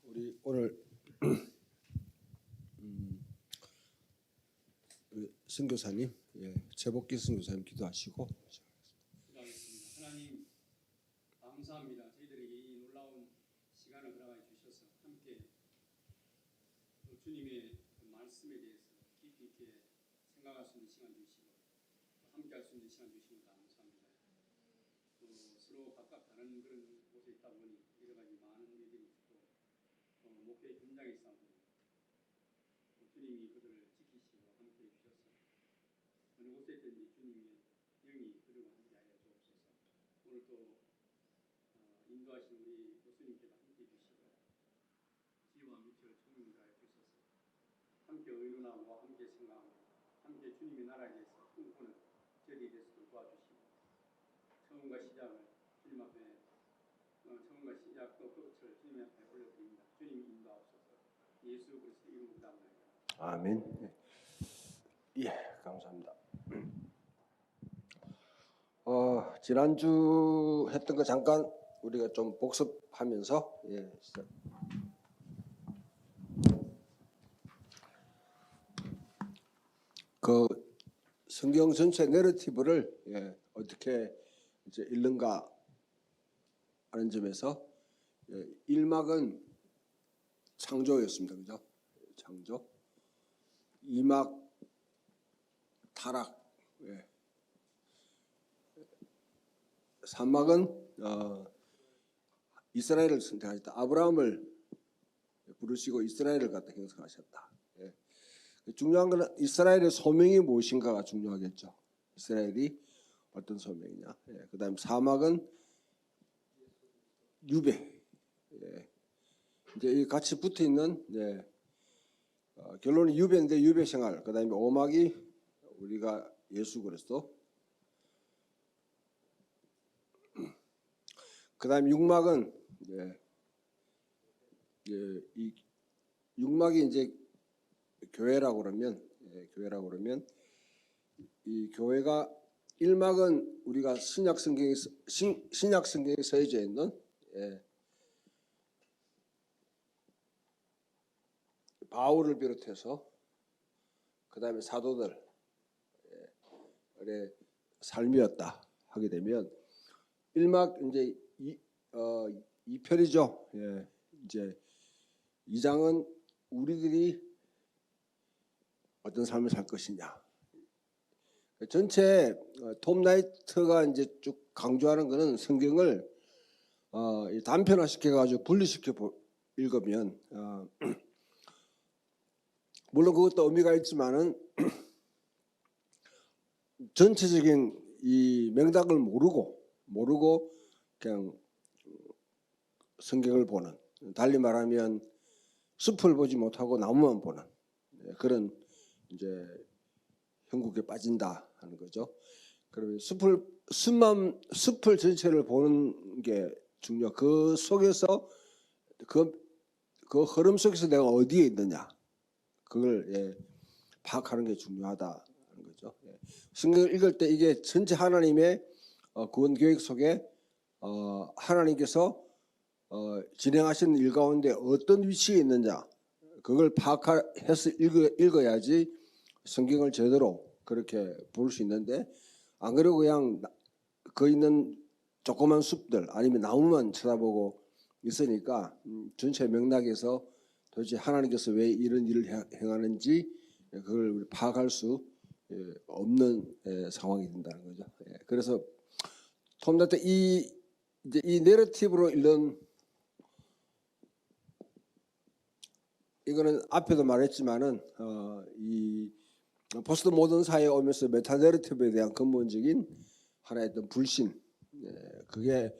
우리 오늘 우리 선교사님, 재복기 선교사님 기도하시고 기도하겠습니다. 하나님 감사합니다. 저희들에게 이 놀라운 시간을 허락해 주셔서 함께 또 주님의 그 말씀에 대해서 깊이 있게 생각할 수 있는 시간 주시고 또 함께 할 수 있는 시간 주시고 감사합니다. 또 서로 각각 다른 그런 곳에 있다 보니 여러 가지 많은 일들이 있고 또 목회의 현장에 싸우고 또 주님이 그들을 지키시고 함께 해 주셔서 어느 곳에 있든지 주님의 영이 그들과 함께 하여 주옵소서. 오늘 또 인도하신 우리 교수님께도 함께 해 주시고 지혜와 미처를 총명을 하여 주셔서 함께 의논하고 함께 생각하고 함께 주님의 나라에 대해서 꿈꾸는 저희들이 되도록 도와주시고 처음과 시작을 주님 앞에 처음과 시작 또 끝을 주님 앞에 올려드립니다. 주님이 인도하옵소서. 예수 그리스도 이름으로 기도합니다. 아멘. 감사합니다. 지난주 했던 거 잠깐 우리가 좀 복습하면서 그 성경 전체 내러티브를 어떻게 이제 읽는가 하는 점에서 1막은 창조였습니다. 그죠? 창조. 2막 타락. 3막은 이스라엘을 선택하셨다. 아브라함을 부르시고 이스라엘을 갖다 형성하셨다. 중요한 것은 이스라엘의 소명이 무엇인가가 중요하겠죠. 이스라엘이 어떤 소명이냐. 그다음 4막은 유배. 이제 같이 붙어 있는 결론이 유배인데 유배 생활. 그다음에 5막이 우리가 예수 그리스도. 그다음에 6막은 이 6막이 이제 교회라고 그러면 이 교회가 1막은 우리가 신약 성경에 써져 있는 바울을 비롯해서 그다음에 사도들의 삶이었다 하게 되면 1막 이제 2편이죠. 이제 2장은 우리들이 어떤 삶을 살 것이냐. 전체 톰 나이트가 이제 쭉 강조하는 것은 성경을 단편화시켜 가지고 분리시켜 읽으면 물론 그것도 의미가 있지만은 전체적인 이 맥락을 모르고 그냥 성경을 보는, 달리 말하면 숲을 보지 못하고 나무만 보는 그런 이제 형국에 빠진다 하는 거죠. 그러면 숲을 전체를 보는 게 중요. 그 속에서 그 흐름 속에서 내가 어디에 있느냐 그걸 파악하는 게 중요하다는 거죠. 성경을 읽을 때 이게 전체 하나님의 구원 계획 속에 하나님께서 진행하시는 일 가운데 어떤 위치에 있느냐 그걸 파악해서 읽어야지 성경을 제대로 그렇게 볼 수 있는데 안 그러고 그냥 그 있는 조그만 숲들 아니면 나무만 쳐다보고 있으니까 전체 맥락에서 도대체 하나님께서 왜 이런 일을 행하는지 그걸 파악할 수 없는 상황이 된다는 거죠. 그래서 톰 나이트 이 내러티브로 읽는 이거는 앞에도 말했지만은 이 포스트 모던 사회에 오면서 메타 내러티브에 대한 근본적인 하나의 어떤 불신, 그게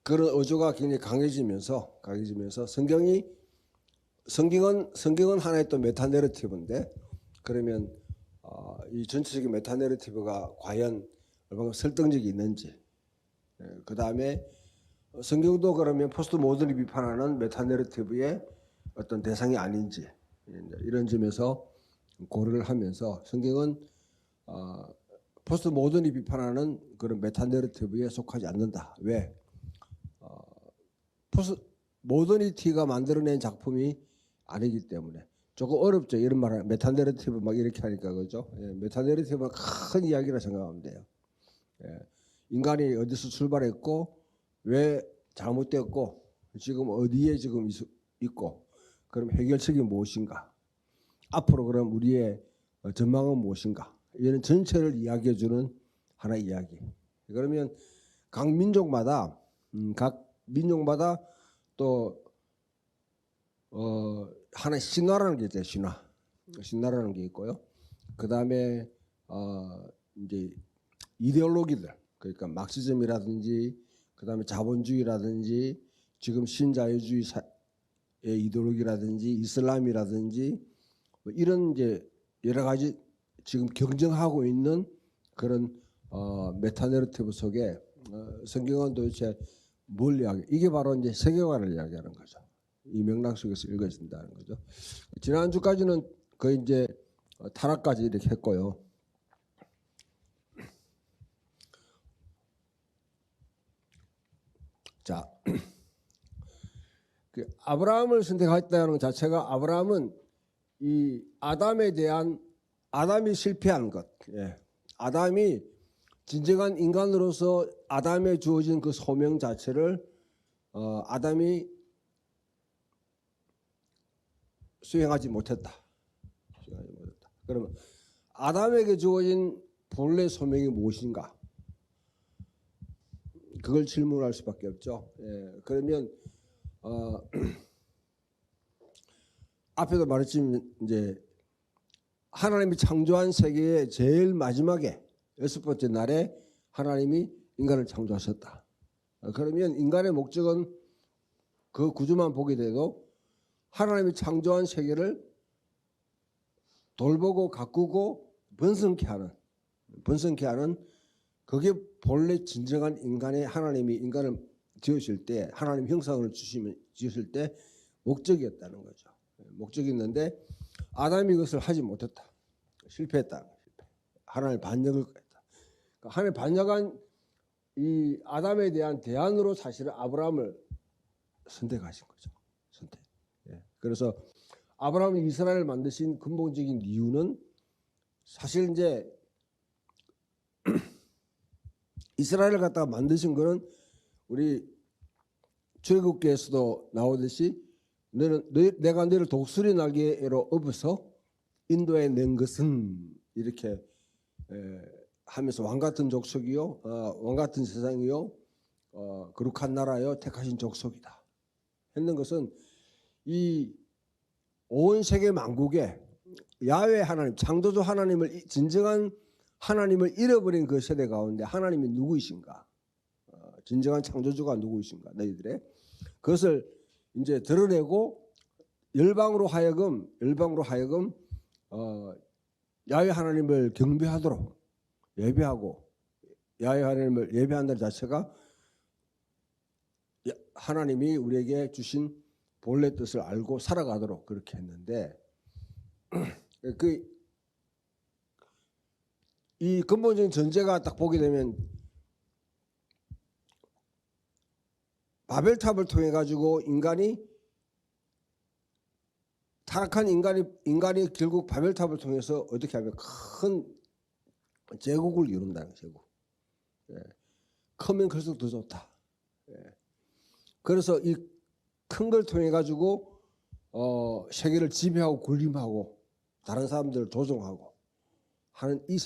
그런 어조가 굉장히 강해지면서 성경은 하나의 또 메타 내러티브인데 그러면 이 전체적인 메타 내러티브가 과연 얼마나 설득력이 있는지, 그 다음에 성경도 그러면 포스트 모던이 비판하는 메타 내러티브의 어떤 대상이 아닌지 이런 점에서 고려를 하면서 성경은 포스트 모던이 비판하는 그런 메타 내러티브에 속하지 않는다. 왜? 모더니티가 만들어낸 작품이 아니기 때문에 조금 어렵죠. 이런 말을 메타내러티브 막 이렇게 하니까 그죠? 예, 메타내러티브는 큰 이야기라 생각하면 돼요. 예, 인간이 어디서 출발했고 왜 잘못되었고 지금 어디에 지금 있고 그럼 해결책이 무엇인가? 앞으로 그럼 우리의 전망은 무엇인가? 이런 전체를 이야기해주는 하나의 이야기. 그러면 각 민족마다 또 하나의 신화라는 게 있어요. 신화라는 게 있고요. 그 다음에 이제 이데올로기들, 그러니까 막시즘이라든지 그 다음에 자본주의라든지 지금 신자유주의의 이데올로기라든지 이슬람이라든지 뭐 이런 이제 여러 가지 지금 경쟁하고 있는 그런 메타내러티브 속에 성경은 도대체 뭘 이야기? 이게 바로 이제 세계관을 이야기하는 거죠. 이 맥락 속에서 읽어진다는 거죠. 지난주까지는 거의 이제 타락까지 이렇게 했고요. 자, 그 아브라함을 선택했다는 것 자체가 아브라함은 이 아담이 실패한 것, 예. 아담이 진정한 인간으로서 아담에 주어진 그 소명 자체를 아담이 수행하지 못했다. 그러면 아담에게 주어진 본래 소명이 무엇인가? 그걸 질문할 수밖에 없죠. 예, 그러면 앞에도 말했지만 이제 하나님이 창조한 세계의 제일 마지막에 6번째 날에 하나님이 인간을 창조하셨다. 그러면 인간의 목적은 그 구조만 보게 돼도 하나님이 창조한 세계를 돌보고 가꾸고 번성케 하는 그게 본래 진정한 인간의 하나님이 인간을 지으실 때 하나님 형상을 지으실 때 목적이었다는 거죠. 목적이 있는데 아담이 그것을 하지 못했다. 실패했다. 하나님의 반역을 했다. 하나님의 반역한 이 아담에 대한 대안으로 사실은 아브라함을 선택하신 거죠. 선택. 예. 그래서 아브라함이 이스라엘을 만드신 근본적인 이유는 사실 이제 이스라엘을 갖다가 만드신 거는 우리 출애굽기에서도 나오듯이 내가 너를 독수리 날개로 업어서 인도에 낸 것은 이렇게 하면서 왕 같은 족속이요, 왕 같은 세상이요, 거룩한 나라요, 택하신 족속이다 했는 것은 이 온 세계 만국에 야훼 하나님, 창조주 하나님을 진정한 하나님을 잃어버린 그 세대 가운데 하나님이 누구이신가? 진정한 창조주가 누구이신가? 너희들의 그것을 이제 드러내고 열방으로 하여금 야훼 하나님을 경배하도록 예배하고 야훼 하나님을 예배한다는 자체가 하나님이 우리에게 주신 본래 뜻을 알고 살아가도록 그렇게 했는데 이 근본적인 전제가 딱 보게 되면 바벨탑을 통해 가지고 타락한 인간이 결국 바벨탑을 통해서 어떻게 하면 큰 제국을 이룬다는 제국. 예. 크면 클수록 더 좋다. 예. 그래서 이 큰 걸 통해 가지고 세계를 지배하고 군림하고 다른 사람들을 조종하고 하는 이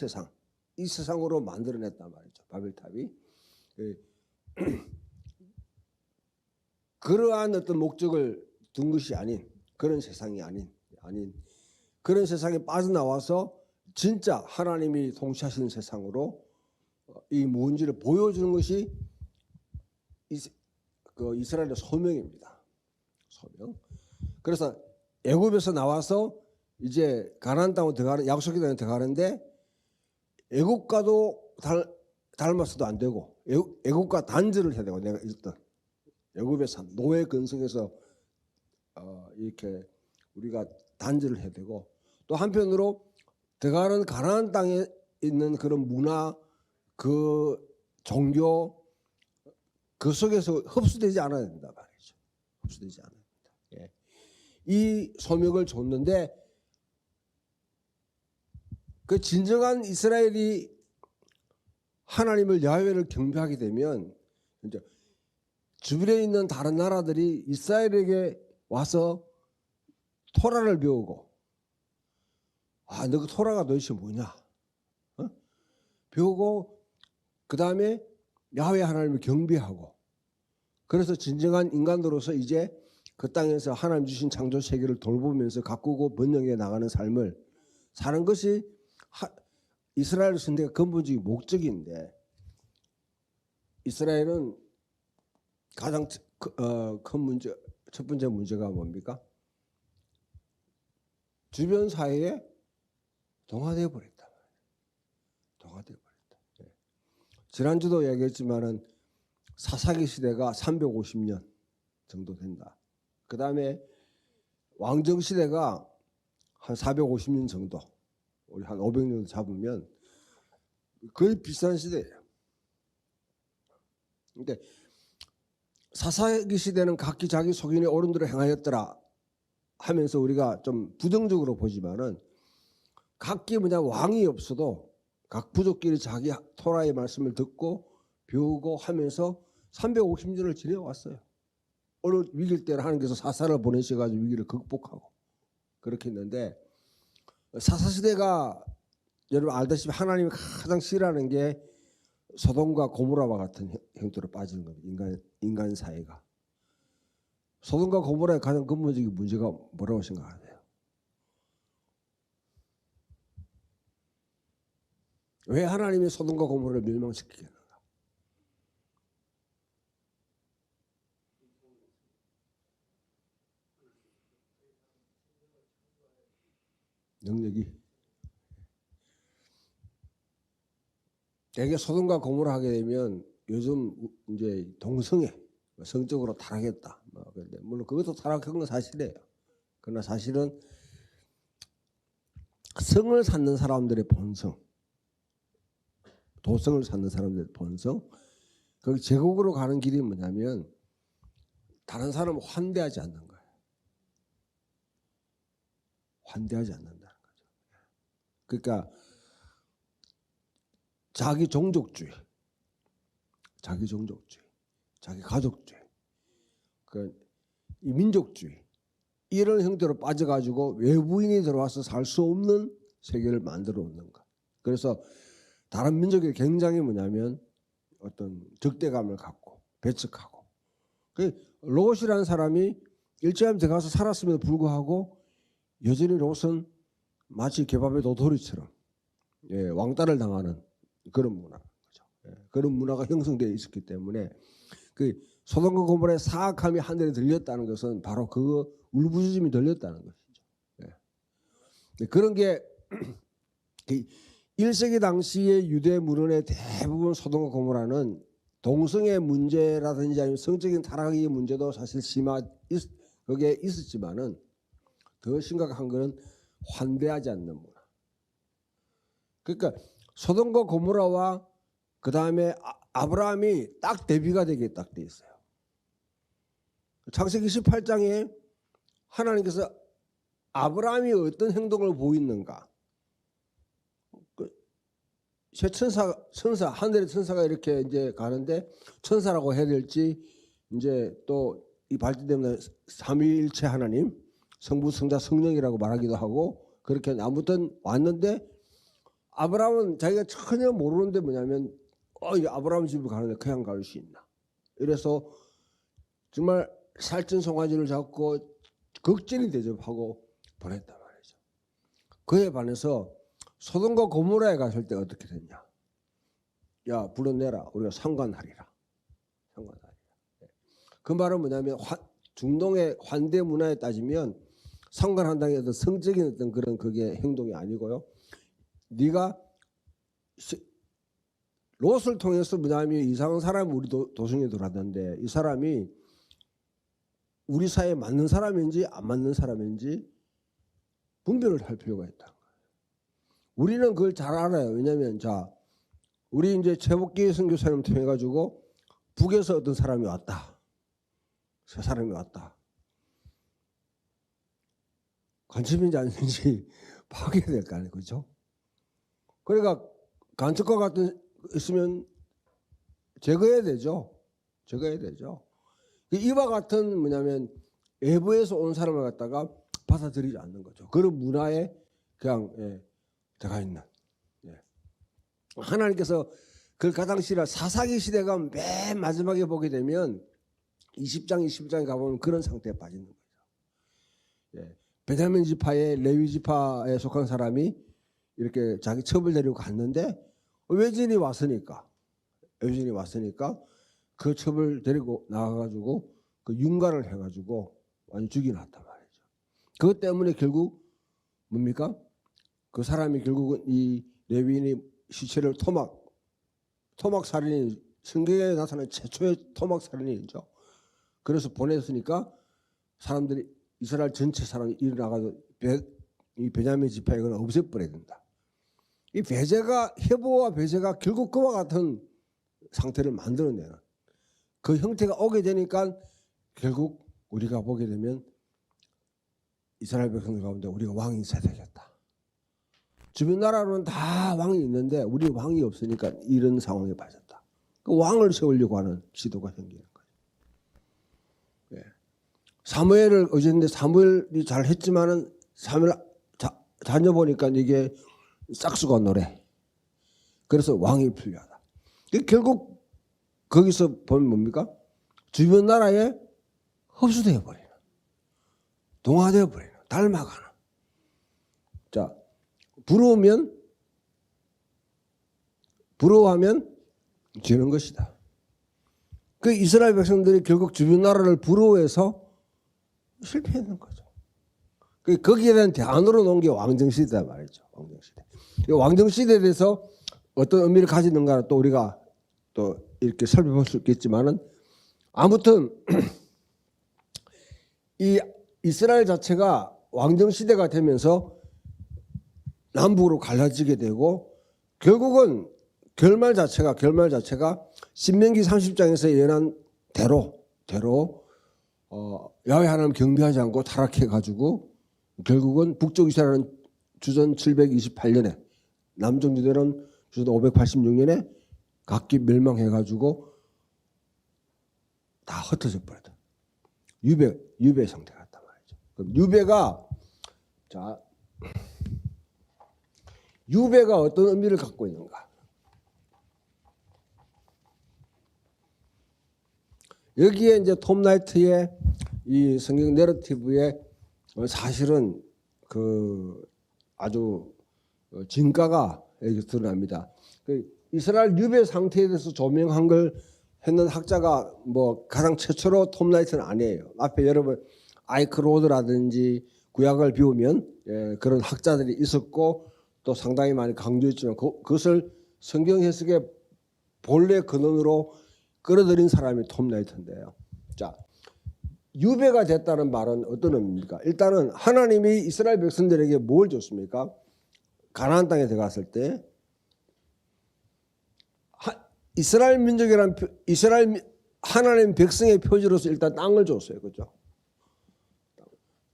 세상으로 만들어냈단 말이죠. 바벨탑이. 예. 그러한 어떤 목적을 둔 것이 아닌 그런 세상이 아닌 그런 세상에 빠져나와서 진짜 하나님이 통치하시는 세상으로 이 무언지를 보여주는 것이 이스라엘의 소명입니다. 소명. 그래서 애굽에서 나와서 이제 가나안 땅으로 들어가는 약속의 땅에 들어가는데 애굽과도 닮아서도 안 되고 애굽과 단절을 해야 되고 내가 있던 애굽의 삶 노예 근성에서 이렇게 우리가 단절을 해야 되고 또 한편으로 들어가는 가나안 땅에 있는 그런 문화 그 종교 그 속에서 흡수되지 않아야 된다 말이죠. 흡수되지 않아요. 예. 이 소명을 줬는데 그 진정한 이스라엘이 하나님을 야훼를 경배하게 되면 이제 주변에 있는 다른 나라들이 이스라엘에게 와서 토라를 배우고 너 그 토라가 도대체 뭐냐? 배우고 그 다음에 야훼 하나님을 경배하고 그래서 진정한 인간으로서 이제 그 땅에서 하나님 주신 창조 세계를 돌보면서 가꾸고 번영해 나가는 삶을 사는 것이 이스라엘 선대가 근본적인 목적인데 이스라엘은 가장 큰 문제, 첫 번째 문제가 뭡니까? 주변 사회에 동화되어 버렸다. 동화되어 버렸다. 네. 지난주도 얘기했지만은 사사기 시대가 350년 정도 된다. 그 다음에 왕정 시대가 한 450년 정도, 우리 한 500년 잡으면 거의 비슷한 시대예요. 근데 사사기 시대는 각기 자기 속인의 옳은 대로 행하였더라 하면서 우리가 좀 부정적으로 보지만은 각기 왕이 없어도 각 부족끼리 자기 토라의 말씀을 듣고 배우고 하면서 350년을 지내왔어요. 어느 위기일 때는 하나님께서 사사를 보내셔가지고 위기를 극복하고 그렇게 했는데 사사시대가 여러분 알다시피 하나님이 가장 싫어하는 게 소돔과 고모라와 같은 형태로 빠지는 겁니다. 인간 사회가. 소돔과 고모라의 가장 근본적인 문제가 뭐라고 생각하세요? 왜 하나님이 소돔과 고모라를 멸망시키겠는가? 능력이 대개 소돔과 고모라 하게 되면 요즘 이제 동성애 성적으로 타락했다. 그런데 물론 그것도 타락한 건 사실이에요. 그러나 사실은 성을 찾는 사람들의 본성, 도성을 찾는 사람들의 본성, 그 제국으로 가는 길이 뭐냐면 다른 사람을 환대하지 않는 거예요. 환대하지 않는다는 거죠. 그러니까 자기 종족주의, 자기 가족주의, 이 민족주의 이런 형태로 빠져가지고 외부인이 들어와서 살 수 없는 세계를 만들어 놓는 것. 그래서 다른 민족이 굉장히 뭐냐면 어떤 적대감을 갖고 배척하고. 롯이라는 사람이 일제감에 들어가서 살았음에도 불구하고 여전히 롯은 마치 개밥의 도토리처럼 왕따를 당하는 그런 문화인 거죠. 그런 문화가 형성되어 있었기 때문에 그 소돔과 고모라의 사악함이 하늘에 들렸다는 것은 바로 그 울부짖음이 들렸다는 것이죠. 그런 게 1세기 당시의 유대 문헌의 대부분 소돔과 고모라는 동성애 문제라든지 아니면 성적인 타락의 문제도 사실 거기에 있었지만은 더 심각한 것은 환대하지 않는 문화. 그러니까 소돔과 고모라와 그 다음에 아브라함이 딱 대비가 되게 딱 돼 있어요. 창세기 18장에 하나님께서 아브라함이 어떤 행동을 보이는가? 새 천사 하늘의 천사가 이렇게 이제 가는데 천사라고 해야 될지 이제 또 이 발전되면 삼위일체 하나님, 성부, 성자, 성령이라고 말하기도 하고 그렇게 아무튼 왔는데 아브라함은 자기가 전혀 모르는데 뭐냐면 이 아브라함 집을 가는데 그냥 갈 수 있나? 이래서 정말 살찐 송아지를 잡고 극진히 대접하고 보냈단 말이죠. 그에 반해서 소돔과 고모라에 갔을 때 어떻게 됐냐? 야 불러내라. 우리가 상관하리라. 그 말은 뭐냐면 중동의 환대 문화에 따지면 상관한다는 게 어떤 성적인 어떤 그런 그게 행동이 아니고요. 네가 롯을 통해서 뭐냐면 이상한 사람이 우리 도성에 들어왔는데 이 사람이 우리 사회에 맞는 사람인지 안 맞는 사람인지 분별을 할 필요가 있다. 우리는 그걸 잘 알아요. 왜냐하면 우리 이제 최복기 선교사님 통해 가지고 북에서 어떤 사람이 왔다. 새 사람이 왔다. 간첩인지 아닌지 파악해야 될 거 아니에요, 그렇죠? 그러니까 간첩과 같은 있으면 제거해야 되죠. 제거해야 되죠. 이와 같은 뭐냐면 외부에서 온 사람을 갖다가 받아들이지 않는 거죠. 그런 문화에 그냥 들어가 있는. 하나님께서 그 가당 시라 사사기 시대가 맨 마지막에 보게 되면 20장 21장에 가보면 그런 상태에 빠지는 거죠. 베냐민 지파의 레위 지파에 속한 사람이 이렇게 자기 첩을 데리고 갔는데 외진이 왔으니까 그 첩을 데리고 나가가지고 그 윤곽을 해가지고 완전 죽여놨단 말이죠. 그것 때문에 결국 뭡니까? 그 사람이 결국은 이 레위인이 시체를 토막 살인이 성경에 나타난 최초의 토막 살인이죠. 그래서 보냈으니까 사람들이 이스라엘 전체 사람이 일어나가지고 이 베냐민 지파에 그건 없애버려야 된다. 이 배제가 해보와 배제가 결국 그와 같은 상태를 만들어내는 그 형태가 오게 되니까 결국 우리가 보게 되면 이스라엘 백성들 가운데 우리가 왕이 있어야 되겠다. 주변 나라로는 다 왕이 있는데 우리 왕이 없으니까 이런 상황에 빠졌다. 그 왕을 세우려고 하는 시도가 생기는 거예요. 사무엘을 의지했는데 사무엘이 잘했지만은 사무엘 다녀보니까 이게 싹수가 노래. 그래서 왕이 필요하다. 결국 거기서 보면 뭡니까? 주변 나라에 흡수되어 버리는, 동화되어 버리는, 닮아가는. 자, 부러워하면 지는 것이다. 그 이스라엘 백성들이 결국 주변 나라를 부러워해서 실패했는 거죠. 거기에 대한 대안으로 놓은 게 왕정시대다 말이죠. 왕정시대. 왕정시대에 대해서 어떤 의미를 가지는가 또 우리가 또 이렇게 살펴볼 수 있겠지만은 아무튼 이 이스라엘 자체가 왕정시대가 되면서 남북으로 갈라지게 되고 결국은 결말 자체가 신명기 30장에서 예언한 대로 야훼 하나님 경배하지 않고 타락해 가지고 결국은 북쪽 이스라엘은 주전 728년에 남쪽 유대는 주전 586년에 각기 멸망해 가지고 다 흩어져 버렸다. 유배 상태 같단 말이죠. 그럼 유배가 어떤 의미를 갖고 있는가? 여기에 이제 톰 라이트의 이 성경 내러티브에 사실은 그 아주 진가가 여기 드러납니다. 그 이스라엘 유배 상태에 대해서 조명한 걸 했는 학자가 뭐 가장 최초로 톰 라이트는 아니에요. 앞에 여러분 아이크로드라든지 구약을 비우면 그런 학자들이 있었고 또 상당히 많이 강조했지만 그것을 성경 해석의 본래 근원으로 끌어들인 사람이 톰 라이트인데요. 자, 유배가 됐다는 말은 어떤 의미입니까? 일단은 하나님이 이스라엘 백성들에게 뭘 줬습니까? 가나안 땅에 들어갔을 때 이스라엘 민족이란 하나님 백성의 표지로서 일단 땅을 줬어요. 그렇죠?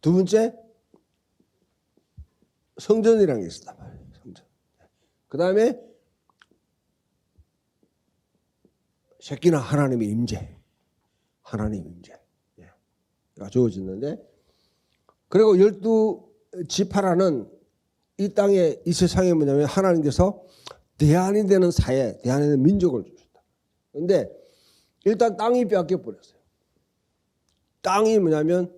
두 번째 성전이라는 게 있었단 말이에요. 성전. 그다음에 새끼나 하나님의 임재. 가 주어졌는데 그리고 12지파라는 이 땅에 이 세상에 뭐냐면 하나님께서 대안이 되는 사회, 대안이 되는 민족을 주셨다. 그런데 일단 땅이 빼앗겨 버렸어요. 땅이 뭐냐면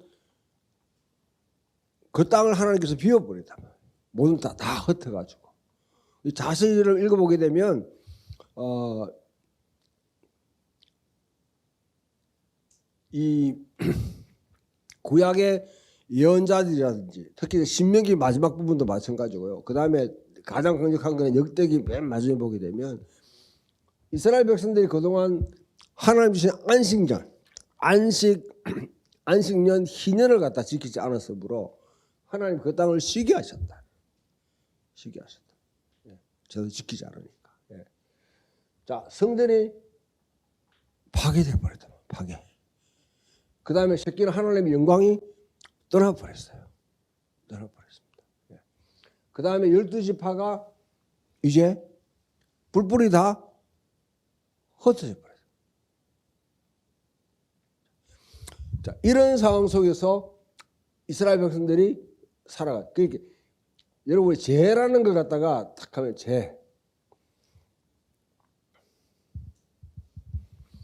그 땅을 하나님께서 비워버렸단 말이에요. 모든 다 흩어가지고. 자세히를 읽어보게 되면 이 구약의 예언자들이라든지 특히 신명기 마지막 부분도 마찬가지고요. 그 다음에 가장 강력한 건 역대기 맨 마지막에 보게 되면 이스라엘 백성들이 그동안 하나님 주신 안식년 희년을 갖다 지키지 않았으므로 하나님 그 땅을 쉬게 하셨다. 저도 지키지 않으니까. 자, 성전이 파괴되어 버렸다. 파괴. 그 다음에 새끼는 하나님의 영광이 떠나버렸어요. 떠나버렸습니다. 예. 그 다음에 12지파가 이제 뿔뿔이 다 흩어져 버렸어요. 자, 이런 상황 속에서 이스라엘 백성들이 살아가. 그러니까 여러분이 죄라는 걸 갖다가 탁 하면 죄.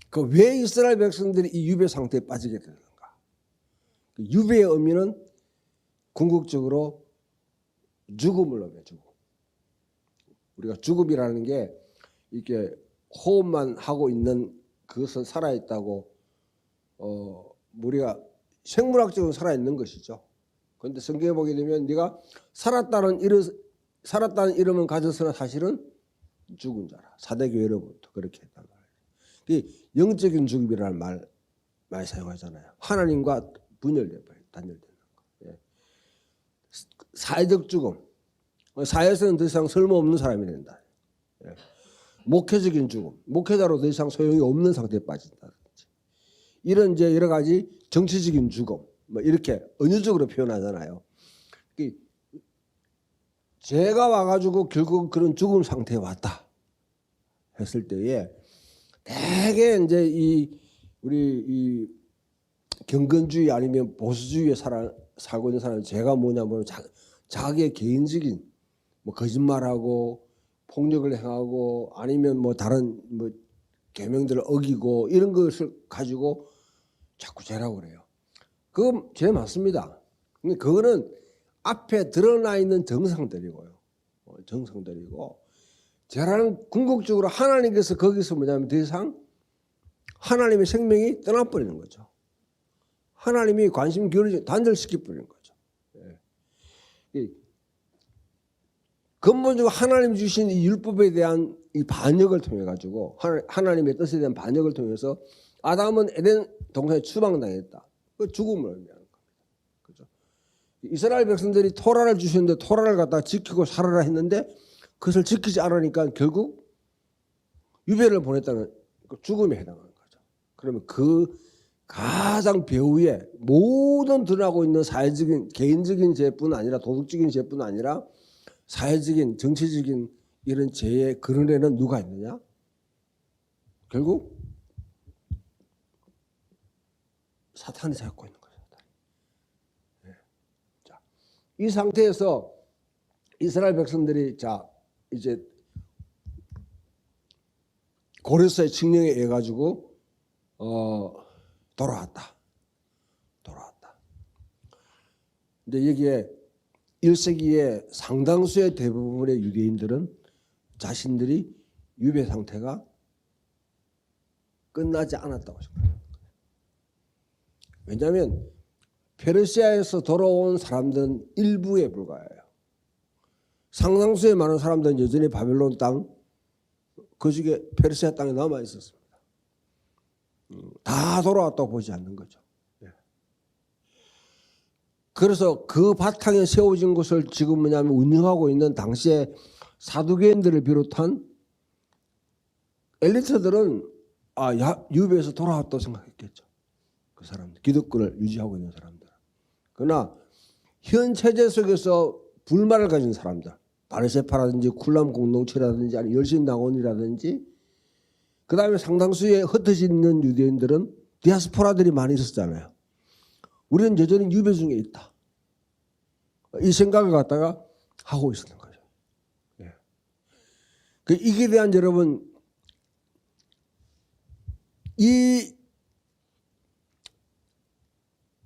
그 왜 이스라엘 백성들이 이 유배 상태에 빠지게 되는가? 그 유배의 의미는 궁극적으로 죽음을 의미해요. 죽음. 우리가 죽음이라는 게 이렇게 호흡만 하고 있는 그것은 살아있다고 우리가 생물학적으로 살아있는 것이죠. 그런데 성경에 보게 되면 네가 살았다는 이름은 가졌으나 사실은 죽은 자라. 사대교회로부터 그렇게 했단 말이에요. 영적인 죽음이라는 말 많이 사용하잖아요. 하나님과 분열돼 버려요. 단절되는 거. 예. 사회적 죽음. 사회에서는 더 이상 쓸모없는 사람이 된다. 예. 목회적인 죽음. 목회자로 더 이상 소용이 없는 상태에 빠진다든지. 이런 이제 여러 가지 정치적인 죽음. 뭐 이렇게 은유적으로 표현하잖아요. 죄가 와가지고 결국 그런 죽음 상태에 왔다 했을 때에 대개 이제 우리 경건주의 아니면 보수주의에 살고 있는 사람은 죄가 뭐냐면 자기의 개인적인 뭐 거짓말하고 폭력을 행하고 아니면 뭐 다른 뭐 계명들을 어기고 이런 것을 가지고 자꾸 죄라고 그래요. 그건 죄 맞습니다. 근데 그거는 앞에 드러나 있는 정상들이고요. 정상들이고 죄라는 궁극적으로 하나님께서 거기서 뭐냐면 더 이상 하나님의 생명이 떠나버리는 거죠. 하나님이 관심 기울이지 단절시켜버리는 거죠. 예. 근본적으로 하나님 주신 이 율법에 대한 이 반역을 통해 가지고 하나님의 뜻에 대한 반역을 통해서 아담은 에덴 동산에 추방당했다. 그 죽음을 의미하는 겁니다. 그죠? 이스라엘 백성들이 토라를 주셨는데 토라를 갖다가 지키고 살아라 했는데 그것을 지키지 않으니까 결국 유배를 보냈다는 죽음에 해당하는 거죠. 그러면 그 가장 배후에 모든 드러나고 있는 사회적인 개인적인 죄뿐 아니라 도덕적인 죄뿐 아니라 사회적인 정치적인 이런 죄의 근원에는 누가 있느냐? 결국 사탄이 잡고 있는 거죠. 네. 자, 이 상태에서 이스라엘 백성들이 이제 고레스의 칙령에 의해 가지고 돌아왔다. 근데 여기에 1세기의 상당수의 대부분의 유대인들은 자신들이 유배 상태가 끝나지 않았다고 생각합니다. 왜냐하면 페르시아에서 돌아온 사람들은 일부에 불과해요. 상당수의 많은 사람들은 여전히 바벨론 땅, 그 중에 페르시아 땅에 남아 있었습니다. 다 돌아왔다고 보지 않는 거죠. 그래서 그 바탕에 세워진 것을 지금 뭐냐면 운영하고 있는 당시에 사두개인들을 비롯한 엘리트들은 유배에서 돌아왔다고 생각했겠죠. 그 사람들, 기득권을 유지하고 있는 사람들. 그러나 현 체제 속에서 불만을 가진 사람들, 바르세파라든지 쿨람 공동체라든지 아니 열심당원이라든지 그 다음에 상당수의 흩어져 있는 유대인들은 디아스포라들이 많이 있었잖아요. 우리는 여전히 유배 중에 있다. 이 생각을 갖다가 하고 있었던 거죠. 예. 이게 대한 여러분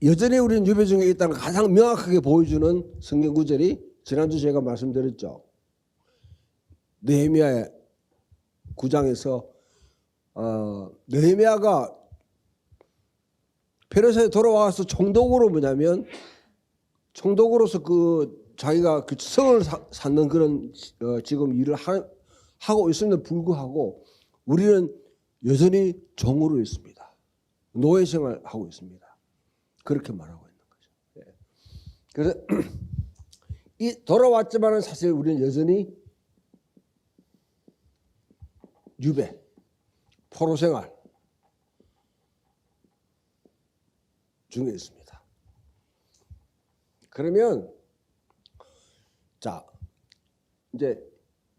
여전히 우리는 유배 중에 있다는 걸 가장 명확하게 보여주는 성경 구절이 지난주 제가 말씀드렸죠. 느헤미야 9장에서 느헤미야가 페르시아에 돌아와서 총독으로 뭐냐면 총독으로서 자기가 그 성을 쌓는 그런 지금 일을 하고 있음에도 불구하고 우리는 여전히 종으로 있습니다. 노예 생활하고 있습니다. 그렇게 말하고 있는 거죠. 예. 그래서 돌아왔지만은 사실 우리는 여전히 유배, 포로 생활 중에 있습니다. 그러면 자, 이제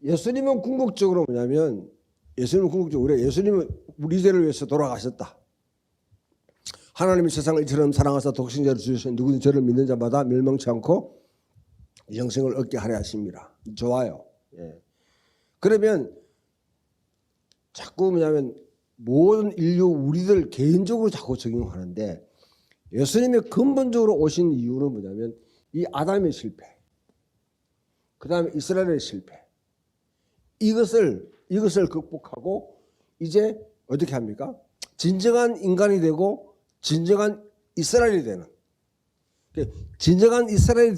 예수님은 궁극적으로 뭐냐면 예수님은 우리 죄를 위해서 돌아가셨다. 하나님이 세상을 이처럼 사랑하사 독생자를 주셔서 누구든 저를 믿는 자마다 멸망치 않고 영생을 얻게 하려 하십니다. 좋아요. 예. 그러면 자꾸 뭐냐면 모든 인류 우리들 개인적으로 자꾸 적용하는데 예수님이 근본적으로 오신 이유는 뭐냐면 이 아담의 실패, 그 다음에 이스라엘의 실패, 이것을 극복하고 이제 어떻게 합니까? 진정한 인간이 되고 진정한 이스라엘이 되는, 진정한 이스라엘이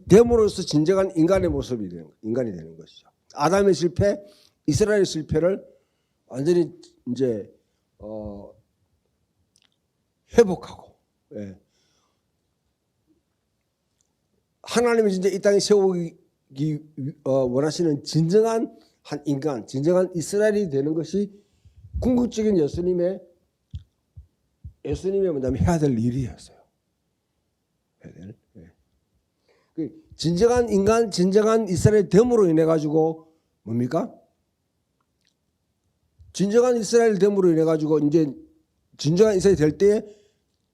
됨으로써 진정한 인간의 모습이 되는, 인간이 되는 것이죠. 아담의 실패, 이스라엘의 실패를 완전히 이제 회복하고, 예. 하나님이 진짜 이 땅에 세우기 원하시는 진정한 한 인간, 진정한 이스라엘이 되는 것이 궁극적인 예수님의 뭐냐면 해야 될 일이었어요. 해야 될. 예. 그 진정한 인간, 진정한 이스라엘 됨으로 인해 가지고 뭡니까? 진정한 이스라엘 됨으로 인해 가지고 이제 진정한 이스라엘이 될 때에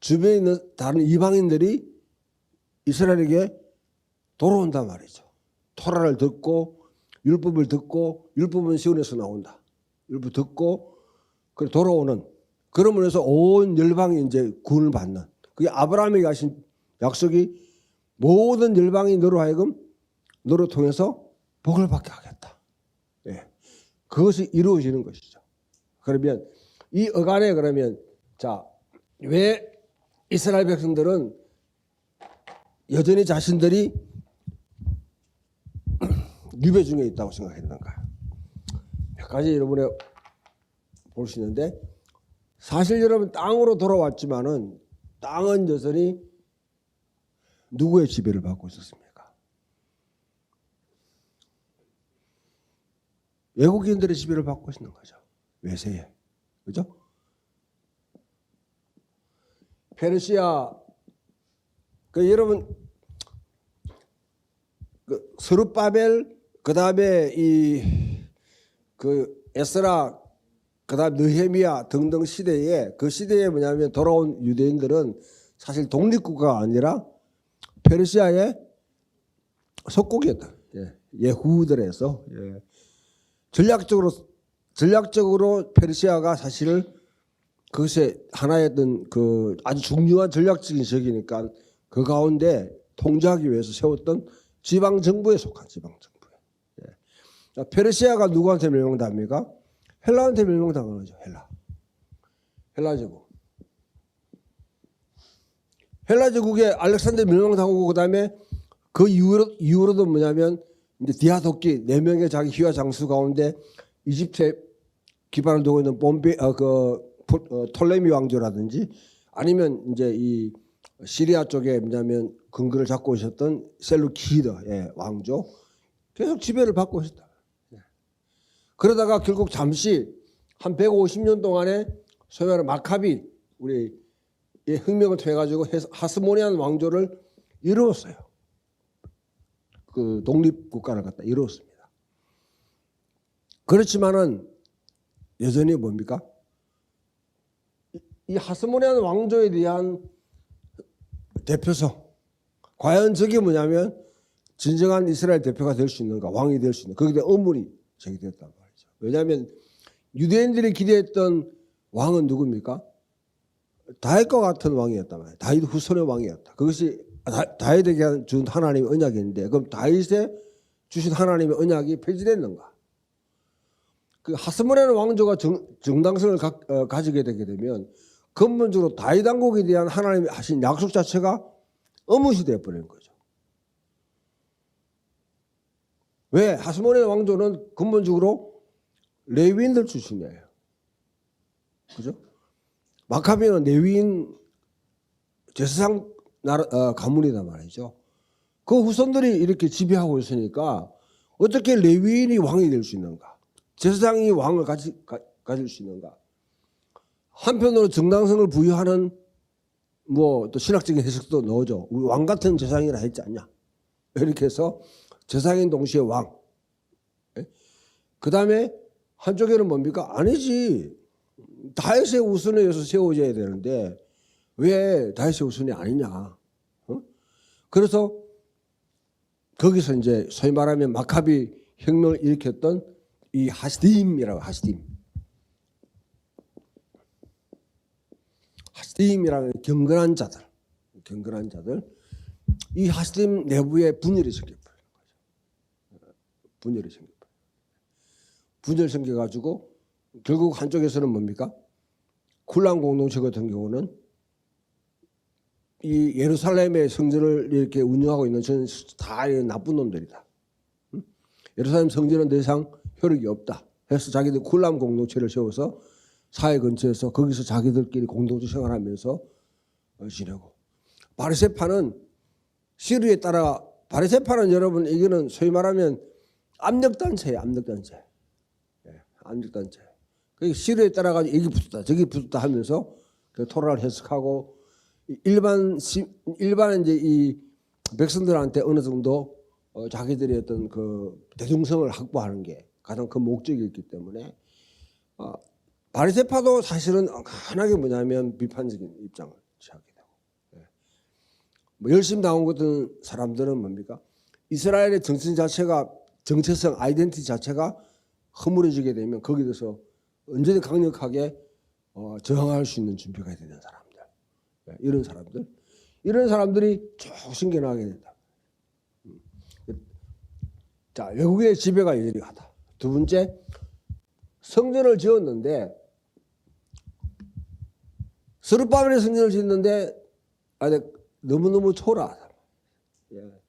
주변에 있는 다른 이방인들이 이스라엘에게 돌아온단 말이죠. 토라를 듣고 율법을 듣고, 율법은 시온에서 나온다. 율법 듣고 그래 돌아오는, 그러므로 해서 온 열방이 이제 구원을 받는, 그게 아브라함에게 하신 약속이 모든 열방이 너로 하여금 너로 통해서 복을 받게 하겠다. 예. 그것이 이루어지는 것이죠. 그러면 이 어간에 그러면 자, 왜 이스라엘 백성들은 여전히 자신들이 유배 중에 있다고 생각했는가? 몇 가지 여러분의 볼 수 있는데, 사실 여러분 땅으로 돌아왔지만은 땅은 여전히 누구의 지배를 받고 있었습니까? 외국인들의 지배를 받고 있는 거죠. 외세에. 그죠? 페르시아, 여러분, 스룹바벨, 그 다음에 에스라, 그 다음 느헤미야 등등 시대에, 그 시대에 뭐냐면 돌아온 유대인들은 사실 독립국가가 아니라 페르시아의 속국이었다. 예. 예후들에서. 예. 전략적으로 페르시아가 사실 그것이 하나의 어떤 그 아주 중요한 전략적인 적이니까 그 가운데 통제하기 위해서 세웠던 지방 정부에 속한 지방 정부에. 예. 페르시아가 누구한테 멸망당합니까? 헬라한테 멸망당한 거죠. 헬라 제국. 헬라 제국에 알렉산더 멸망당하고 그다음에 그 이후로도 뭐냐면 이제 디아도키 4명의 자기 휘하 장수 가운데 이집트에 기반을 두고 있는 톨레미 왕조라든지 아니면 이제 이 시리아 쪽에 뭐냐면 근거를 잡고 있었던 셀루키드 왕조 계속 지배를 받고 있었다. 그러다가 결국 잠시 한 150년 동안에 소위 말하는 마카비 우리 혁명을 통해 가지고 하스모니안 왕조를 이루었어요. 그 독립 국가를 갖다 이루었습니다. 그렇지만은 여전히 뭡니까? 이 하스모니안 왕조에 대한 대표성, 과연 저게 뭐냐면 진정한 이스라엘 대표가 될 수 있는가, 왕이 될 수 있는가, 거기에 대한 의문이 제기됐단 말이죠. 왜냐하면 유대인들이 기대했던 왕은 누굽니까? 다윗과 같은 왕이었단 말이에요. 다윗 후손의 왕이었다. 그것이 다윗에게 준 하나님의 언약인데, 그럼 다윗에 주신 하나님의 언약이 폐지됐는가? 그 하스모니안 왕조가 정당성을 가지게 되게 되면 근본적으로 다윗 왕국에 대한 하나님이 하신 약속 자체가 어무시 되어버리는 거죠. 왜? 하스모니안 왕조는 근본적으로 레위인들 출신이에요. 그죠? 마카비는 레위인 제사장 가문이단 말이죠. 그 후손들이 이렇게 지배하고 있으니까 어떻게 레위인이 왕이 될 수 있는가? 제사장이 왕을 가질 수 있는가? 한편으로 정당성을 부여하는 뭐 또 신학적인 해석도 넣어줘. 우리 왕 같은 제사장이라 했지 않냐? 이렇게 해서 제사장인 동시에 왕. 그 다음에 한쪽에는 뭡니까? 아니지. 다윗의 우선에 의해서 세워져야 되는데 왜 다윗의 우선이 아니냐? 그래서 거기서 이제 소위 말하면 마카비 혁명을 일으켰던 이 하시딤이라고 하시딤이라는 경건한 자들, 이 하시딤 내부에 분열이 생겨버린 거죠. 분열이 생겨가지고 결국 한쪽에서는 뭡니까? 쿨란 공동체 같은 경우는 이 예루살렘의 성전을 이렇게 운영하고 있는 저는 다 나쁜 놈들이다. 예루살렘 성전은 더 이상 효력이 없다. 해서 자기들 쿨람 공동체를 세워서 사회 근처에서 거기서 자기들끼리 공동체 생활하면서 지내고, 바리새파는 시류에 따라, 바리새파는 여러분 이거는 소위 말하면 압력단체예요. 압력단체. 그 시류에 따라 가지고 여기 붙었다 저기 붙었다 하면서 그 토라를 해석하고 일반 이제 이 백성들한테 어느 정도 자기들의 어떤 그 대중성을 확보하는 게 가장 큰 목적이었기 때문에 바리새파도 사실은 강하게 뭐냐면 비판적인 입장을 취하게 되고, 뭐 열심 나온 같은 사람들은 뭡니까? 이스라엘의 정체성 아이덴티티 자체가 허물어지게 되면 거기에 대해서 언제든 강력하게 저항할 수 있는 준비가 되는 사람들, 이런 사람들이 쭉 생겨나게 된다. 자, 외국의 지배가 이리 가다. 두 번째, 성전을 지었는데 스룹바벨의 성전을 짓는데 너무너무 초라하다.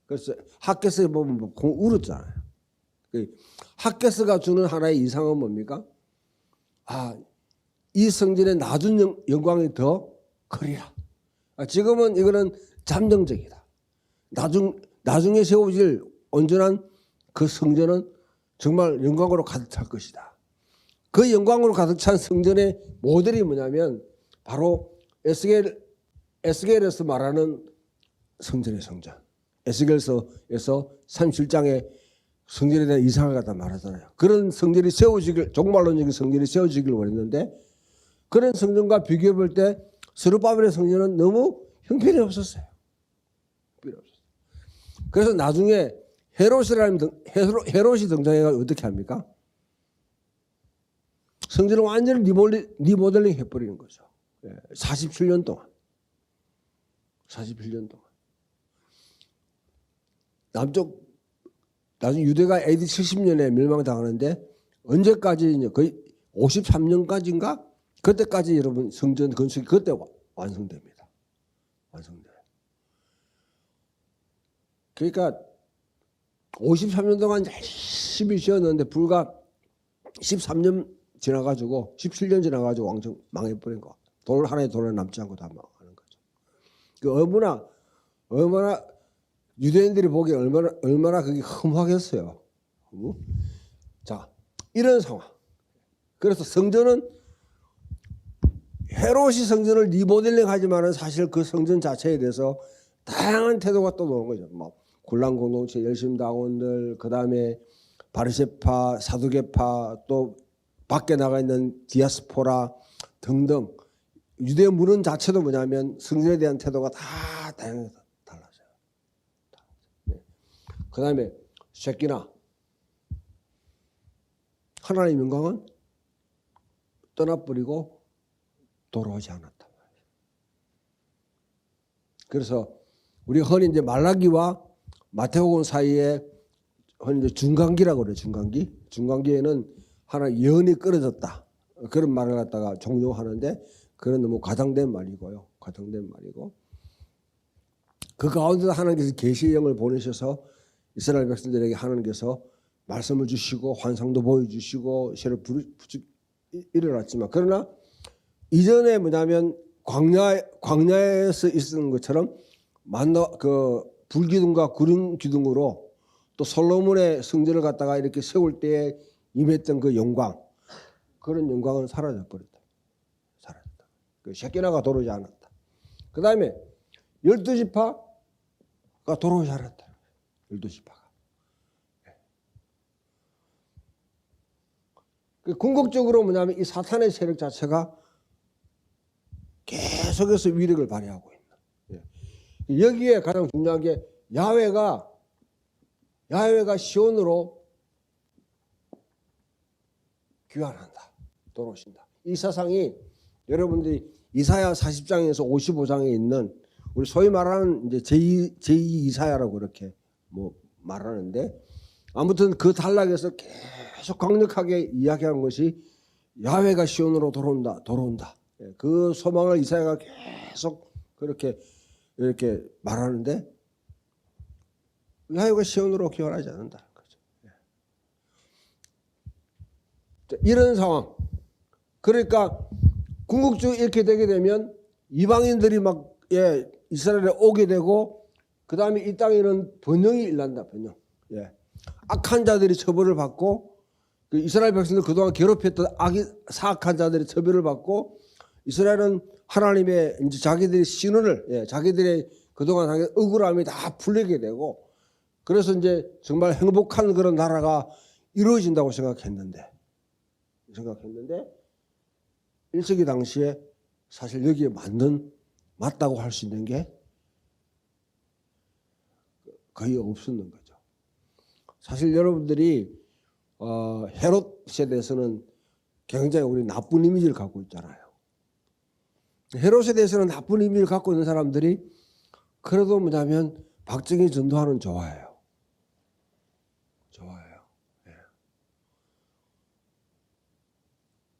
그래서 핫게스에 보면 울었잖아요. 핫게스가 주는 하나의 이상은 뭡니까? 이 성전의 낮은 영광이 더 크리라. 지금은 이거는 잠정적이다. 나중에 세워질 온전한 그 성전은 정말 영광으로 가득 찰 것이다. 그 영광으로 가득 찬 성전의 모델이 뭐냐면 바로 에스겔에서 말하는 성전의 성전. 에스겔서에서 37장에 성전에 대한 이상을 갖다 말하잖아요. 그런 성전이 종말론적인 성전이 세워지길 원했는데 그런 성전과 비교해 볼 때 스룹바벨의 성전은 너무 형편이 없었어요. 그래서 나중에 헤롯이 등장해서 어떻게 합니까? 성전을 완전히 리모델링 해버리는 거죠. 47년 동안. 나중에 유대가 AD 70년에 멸망당하는데 언제까지 거의 53년까지인가? 그때까지 여러분 성전 건축이 그때 완성됩니다. 그러니까 53년 동안 열심히 지었는데 불과 13년 지나가지고 17년 지나가지고 왕청 망해버린 거. 하나의 돌 남지 않고 다 망하는 거죠. 그 얼마나 유대인들이 보기에 얼마나 그게 흠하겠어요. 자, 이런 상황. 그래서 성전은 헤롯이 성전을 리모델링 하지만은 사실 그 성전 자체에 대해서 다양한 태도가 또 나오는 거죠. 뭐 굴란 공동체, 열심당원들, 그 다음에 바리새파, 사두개파, 또 밖에 나가 있는 디아스포라 등등 유대 문헌 자체도 뭐냐면 성전에 대한 태도가 다 다양하게 달라져요. 그 다음에 쉐키나 하나님의 영광은 떠나버리고 돌아오지 않았다. 그래서 우리 흔히 이제 말라기와 마태복음 사이에 흔히 이제 중간기라고 그래요. 중간기에는 하나 예언이 끊어졌다. 그런 말을 갖다가 종종 하는데 그건 너무 과장된 말이고요. 그 가운데서 하나님께서 계시의 영을 보내셔서 이스라엘 백성들에게 하나님께서 말씀을 주시고 환상도 보여주시고 새로 일어났지만 그러나 이전에 뭐냐면 광야에서 있었던 것처럼 그 불기둥과 구름 기둥으로 또 솔로몬의 성전을 갖다가 이렇게 세울 때에 임했던 그 영광, 그런 영광은 사라졌다. 그 셰키나가 돌아오지 않았다. 그 다음에 12지파가 돌아오지 않았다. 12지파가. 궁극적으로 뭐냐면 이 사탄의 세력 자체가 계속해서 위력을 발휘하고 있는. 여기에 가장 중요한 게 야훼가 시온으로 귀환한다. 돌아오신다. 이 사상이 여러분들이 이사야 40장에서 55장에 있는 우리 소위 말하는 이제 제2 이사야라고 그렇게 뭐 말하는데, 아무튼 그 단락에서 계속 강력하게 이야기한 것이 야훼가 시온으로 돌아온다. 그 소망을 이사야가 계속 그렇게 이렇게 말하는데 야훼가 시온으로 귀환하지 않는다는 거죠. 이런 상황. 그러니까 궁극적으로 이렇게 되게 되면 이방인들이 막 이스라엘에 오게 되고, 그 다음에 이 땅에는 번영이 일난다. 번영. 악한 자들이 처벌을 받고, 그 이스라엘 백성들 그동안 괴롭혔던 사악한 자들이 처벌을 받고, 이스라엘은 하나님의 이제 자기들의 신원을, 자기들의 그동안 한 억울함이 다 풀리게 되고, 그래서 이제 정말 행복한 그런 나라가 이루어진다고 생각했는데 1세기 당시에 사실 여기에 맞다고 할 수 있는 게 거의 없었는 거죠. 사실 여러분들이 헤롯에 대해서는 굉장히 우리 나쁜 이미지를 갖고 있잖아요. 헤롯에 대해서는 나쁜 이미지를 갖고 있는 사람들이 그래도 뭐냐면 박정희 전두환은 좋아해요.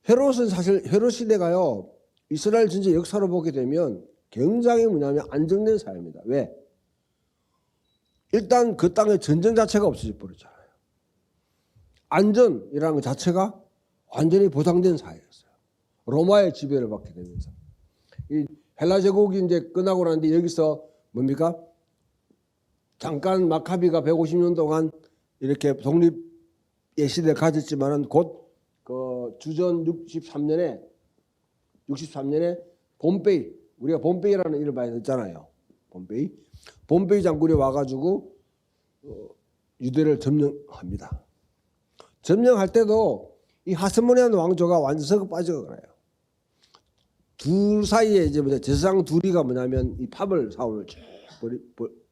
헤롯은 사실 헤롯 시대가요, 이스라엘 전체 역사로 보게 되면 굉장히 뭐냐면 안정된 사회입니다. 왜? 일단 그 땅에 전쟁 자체가 없어져 버렸잖아요. 안전이라는 것 자체가 완전히 보장된 사회였어요. 로마의 지배를 받게 되면서. 이 헬라 제국이 이제 끝나고 나는데 여기서 뭡니까? 잠깐 마카비가 150년 동안 이렇게 독립의 시대를 가졌지만은 곧 그 주전 63년에 폼페이, 우리가 폼페이라는 이름을 많이 듣잖아요. 폼페이 장군이 와가지고 유대를 점령합니다. 점령할 때도 이 하스모니안 왕조가 완전 빠져가요. 둘 사이에 이제 제사장 둘이가 뭐냐면 이 파벌 싸움을 쭉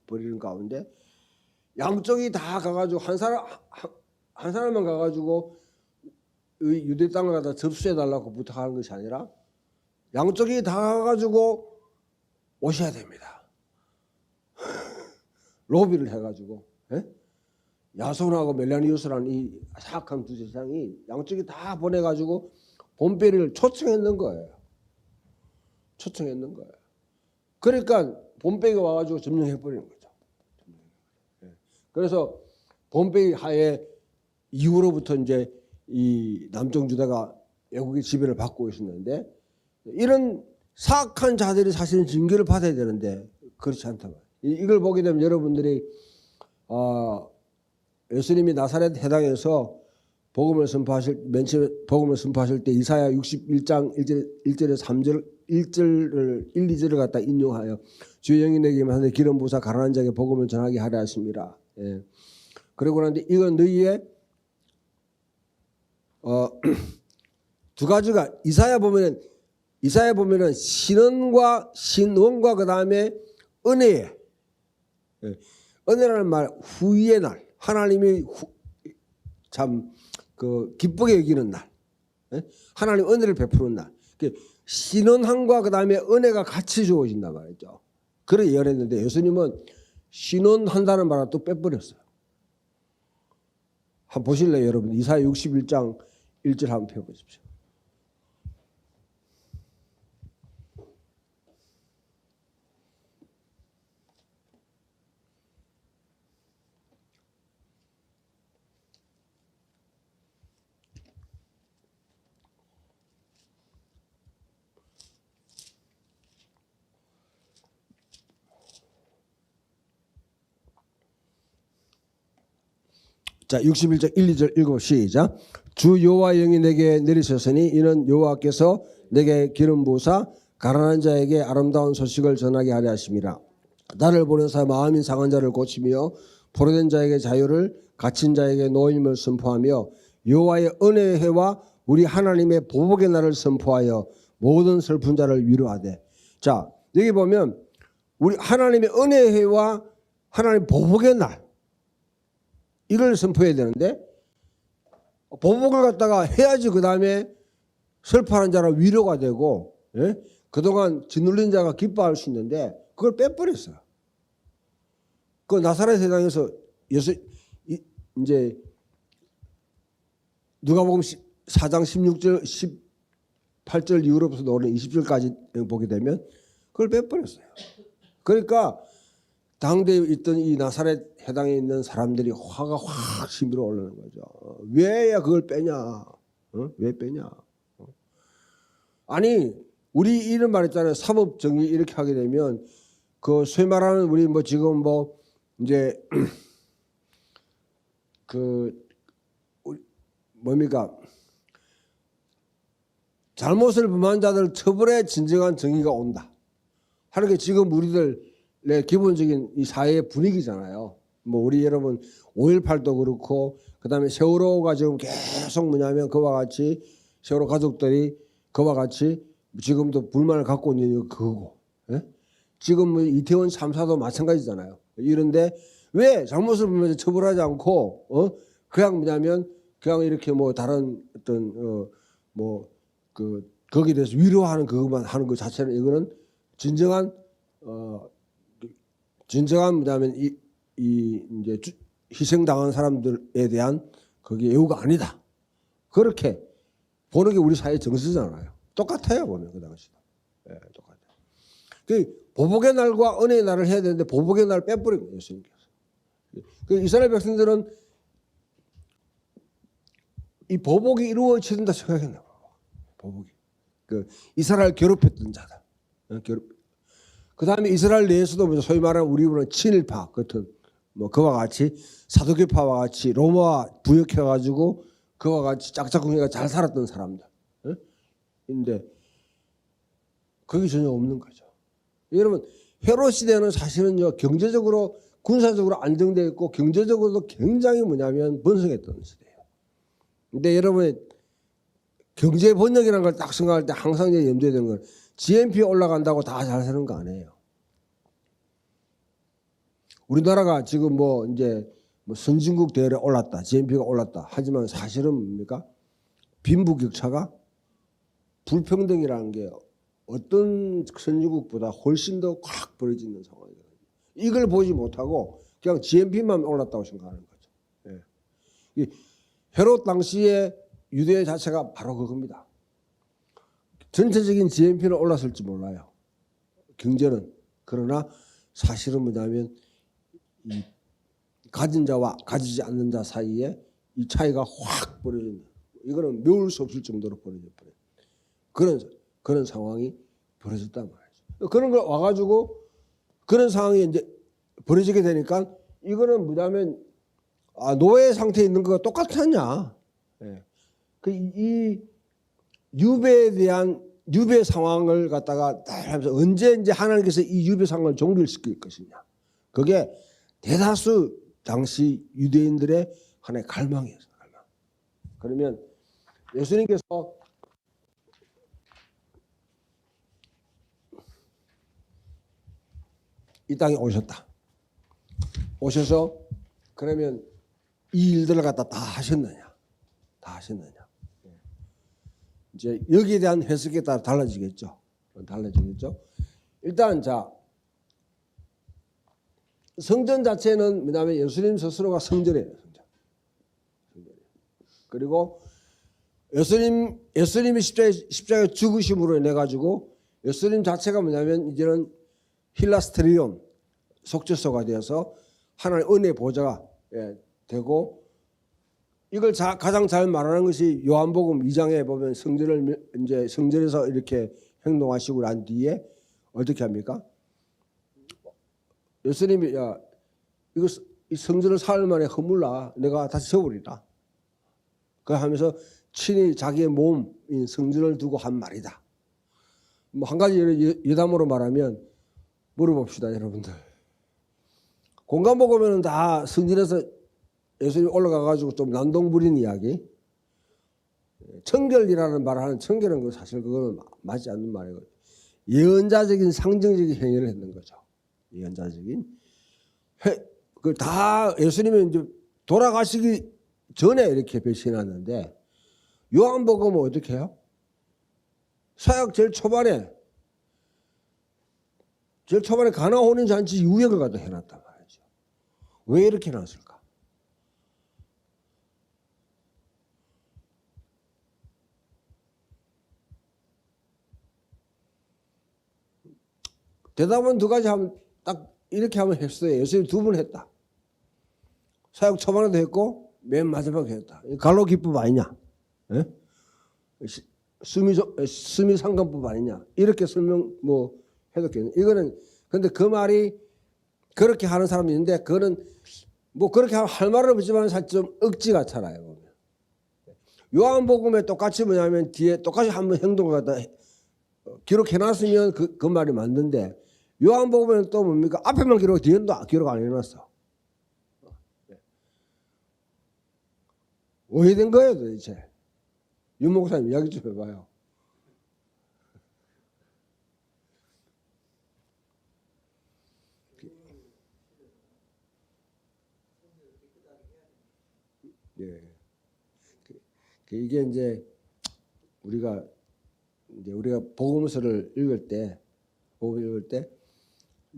벌이는 가운데 양쪽이 다 가가지고 한 사람만 가가지고 유대 땅을 갖다 접수해달라고 부탁하는 것이 아니라 양쪽이 다 가가지고 오셔야 됩니다. 로비를 해가지고 야손하고 멜라니우스라는 이 사악한 두 제사장이 양쪽이 다 보내가지고 폼페이를 초청했는 거예요. 그러니까 폼페이가 와가지고 점령해버리는 거죠. 그래서 폼페이 하에 이후로부터 이제 이 남쪽 유다가 외국의 지배를 받고 있었는데, 이런 사악한 자들이 사실은 징계를 받아야 되는데 그렇지 않다. 이걸 보게 되면 여러분들이 예수님이 나사렛 해당에서 복음을 선포하실 때 이사야 61장 1절에 3절 1절을 1, 2절을 갖다 인용하여 주의 영이 내게 임하되 기름 부사 가난한 자에게 복음을 전하게 하려 하십니다. 그리고 나는데 이건 너희의 두 가지가 이사야 보면은 신원과 그 다음에 은혜라는 말, 후의 날, 하나님이 참 그 기쁘게 여기는 날, 하나님 은혜를 베푸는 날, 신원함과 그 다음에 은혜가 같이 주어진단 말이죠. 그렇게 열했는데 예수님은 신원한다는 말을 또 빼버렸어요. 한번 보실래요, 여러분? 이사야 61장 1절 한번 펴보십시오. 자, 61장 1, 2절 읽어 시작. 주 여호와 영이 내게 내리셨으니 이는 여호와께서 내게 기름 부으사 가난한 자에게 아름다운 소식을 전하게 하려 하심이라. 나를 보내사 마음이 상한 자를 고치며 포로된 자에게 자유를, 갇힌 자에게 노임을 선포하며 여호와의 은혜의 해와 우리 하나님의 보복의 날을 선포하여 모든 슬픈 자를 위로하되. 자, 여기 보면 우리 하나님의 은혜와 하나님 보복의 날 이걸 선포해야 되는데 보복을 갖다가 해야지 그 다음에 슬퍼하는 자는 위로가 되고, 예? 그동안 짓눌린 자가 기뻐할 수 있는데 그걸 빼버렸어요. 그 나사렛 세상에서 이제 누가복음 4장 16절 18절 이후로부터 오는 20절까지 보게 되면 그걸 빼버렸어요. 그러니까 당대에 있던 이 나사렛 해당에 있는 사람들이 화가 확 치밀어 오르는 거죠. 왜야 그걸 빼냐? 왜 빼냐? 아니 우리 이런 말 있잖아요. 사법 정의 이렇게 하게 되면 그 소위 말하는 우리 뭐 지금 뭐 이제 그 뭡니까? 잘못을 범한 자들 처벌에 진정한 정의가 온다 하는 게 지금 우리들의 기본적인 이 사회의 분위기잖아요. 뭐 우리 여러분 5.18도 그렇고 그다음에 세월호가 지금 계속 뭐냐면 그와 같이 세월호 가족들이 그와 같이 지금도 불만을 갖고 있는 이유가 그거고, 예? 지금 뭐 이태원 참사도 마찬가지잖아요. 이런데 왜 잘못을 보면 처벌하지 않고 그냥 뭐냐면 그냥 이렇게 뭐 다른 어떤 거기에 대해서 위로하는 그것만 하는 것 자체는 이거는 진정한 뭐냐면 이 이제 희생당한 사람들에 대한 그게 예우가 아니다. 그렇게 보는 게 우리 사회 정서잖아요. 똑같아요 보면 그 당시도. 예, 똑같아요. 그 보복의 날과 은혜의 날을 해야 되는데 보복의 날 빼버린 거예요 예수님께서. 그 이스라엘 백성들은 이 보복이 이루어진다 생각했나 봐. 보복이. 그 이스라엘 괴롭혔던 자들. 그 다음에 이스라엘 내에서도 소위 말하는 우리 보는 친일파 같은 뭐 그와 같이 사도계파와 같이 로마 부역해가지고 그와 같이 짝짝꿍이가 잘 살았던 사람들. 근데 그게 전혀 없는 거죠. 여러분 헤롯 시대는 사실은요 경제적으로 군사적으로 안정되어 있고 경제적으로도 굉장히 뭐냐면 번성했던 시대예요. 근데 여러분 경제 번영이라는 걸 딱 생각할 때 항상 염두에 두는 건 GNP 올라간다고 다 잘 사는 거 아니에요. 우리나라가 지금 뭐 이제 뭐 선진국 대열에 올랐다, GNP가 올랐다. 하지만 사실은 뭡니까? 빈부격차가 불평등이라는 게 어떤 선진국보다 훨씬 더 확 벌어지는 상황이거든요. 이걸 보지 못하고 그냥 GNP만 올랐다고 생각하는 거죠. 예. 이 헤롯 당시에 유대 자체가 바로 그겁니다. 전체적인 GNP는 올랐을지 몰라요. 경제는. 그러나 사실은 뭐냐면 이 가진 자와 가지지 않는 자 사이에 이 차이가 확 벌어지는, 이거는 메울 수 없을 정도로 벌어져 버려요. 그런 상황이 벌어졌단 말이죠. 그런 걸 와가지고 그런 상황이 이제 벌어지게 되니까 이거는 뭐냐면 노예 상태에 있는 거가 똑같았냐. 예. 이 유배에 대한 유배 상황을 갖다가 하면서 언제 이제 하나님께서 이 유배 상황을 종결시킬 것이냐. 그게 대다수 당시 유대인들의 하나의 갈망이었어요. 갈망. 그러면 예수님께서 이 땅에 오셨다. 오셔서 그러면 이 일들을 갖다 다 하셨느냐? 다 하셨느냐? 이제 여기에 대한 해석에 따라 달라지겠죠. 일단 자 성전 자체는 뭐냐면 예수님 스스로가 성전이에요. 그리고 예수님이 십자가에 죽으심으로 인해 가지고 예수님 자체가 뭐냐면 이제는 힐라스트리온 속죄소가 되어서 하나님의 은혜 보좌가 되고, 이걸 가장 잘 말하는 것이 요한복음 2장에 보면 성전에서 이렇게 행동하시고 난 뒤에 어떻게 합니까? 예수님이 이거 이 성전을 사흘 만에 허물라, 내가 다시 지어버리라. 그 하면서 친히 자기의 몸인 성전을 두고 한 말이다. 뭐 한 가지 예담으로 말하면 물어봅시다, 여러분들. 공간복음에는 다 성전에서 예수님이 올라가가지고 좀 난동 부린 이야기, 청결이라는 말을 하는 청결은 사실 그거는 맞지 않는 말이고 예언자적인 상징적인 행위를 했는 거죠. 예언자적인 그 다 예수님이 이제 돌아가시기 전에 이렇게 배신했는데 요한복음은 어떻게 해요? 사역 제일 초반에 가나 혼인 잔치 이후에 그걸 갖다 해놨단 말이죠. 왜 이렇게 해놨을까? 대답은 두 가지 하면 딱 이렇게 하면 했어요. 예수님 두 번 했다. 사역 초반에도 했고 맨 마지막에 했다. 갈로 기법 아니냐? 예? 수미 상관법 아니냐? 이렇게 설명 뭐 해도 되겠네. 이거는 근데 그 말이 그렇게 하는 사람이 있는데 그거는 뭐 그렇게 할 말은 없지만 사실 좀 억지 같잖아요. 보면. 요한복음에 똑같이 뭐냐면 뒤에 똑같이 한번 행동을 갖다 기록해놨으면 그 말이 맞는데 요한복음에는 또 뭡니까? 앞에만 기록, 뒤에는 또 기록 안 해놨어. 왜 된 거예요 도대체? 윤 목사님 이야기 좀 해봐요. 예. 이게 이제 우리가 복음서를 읽을 때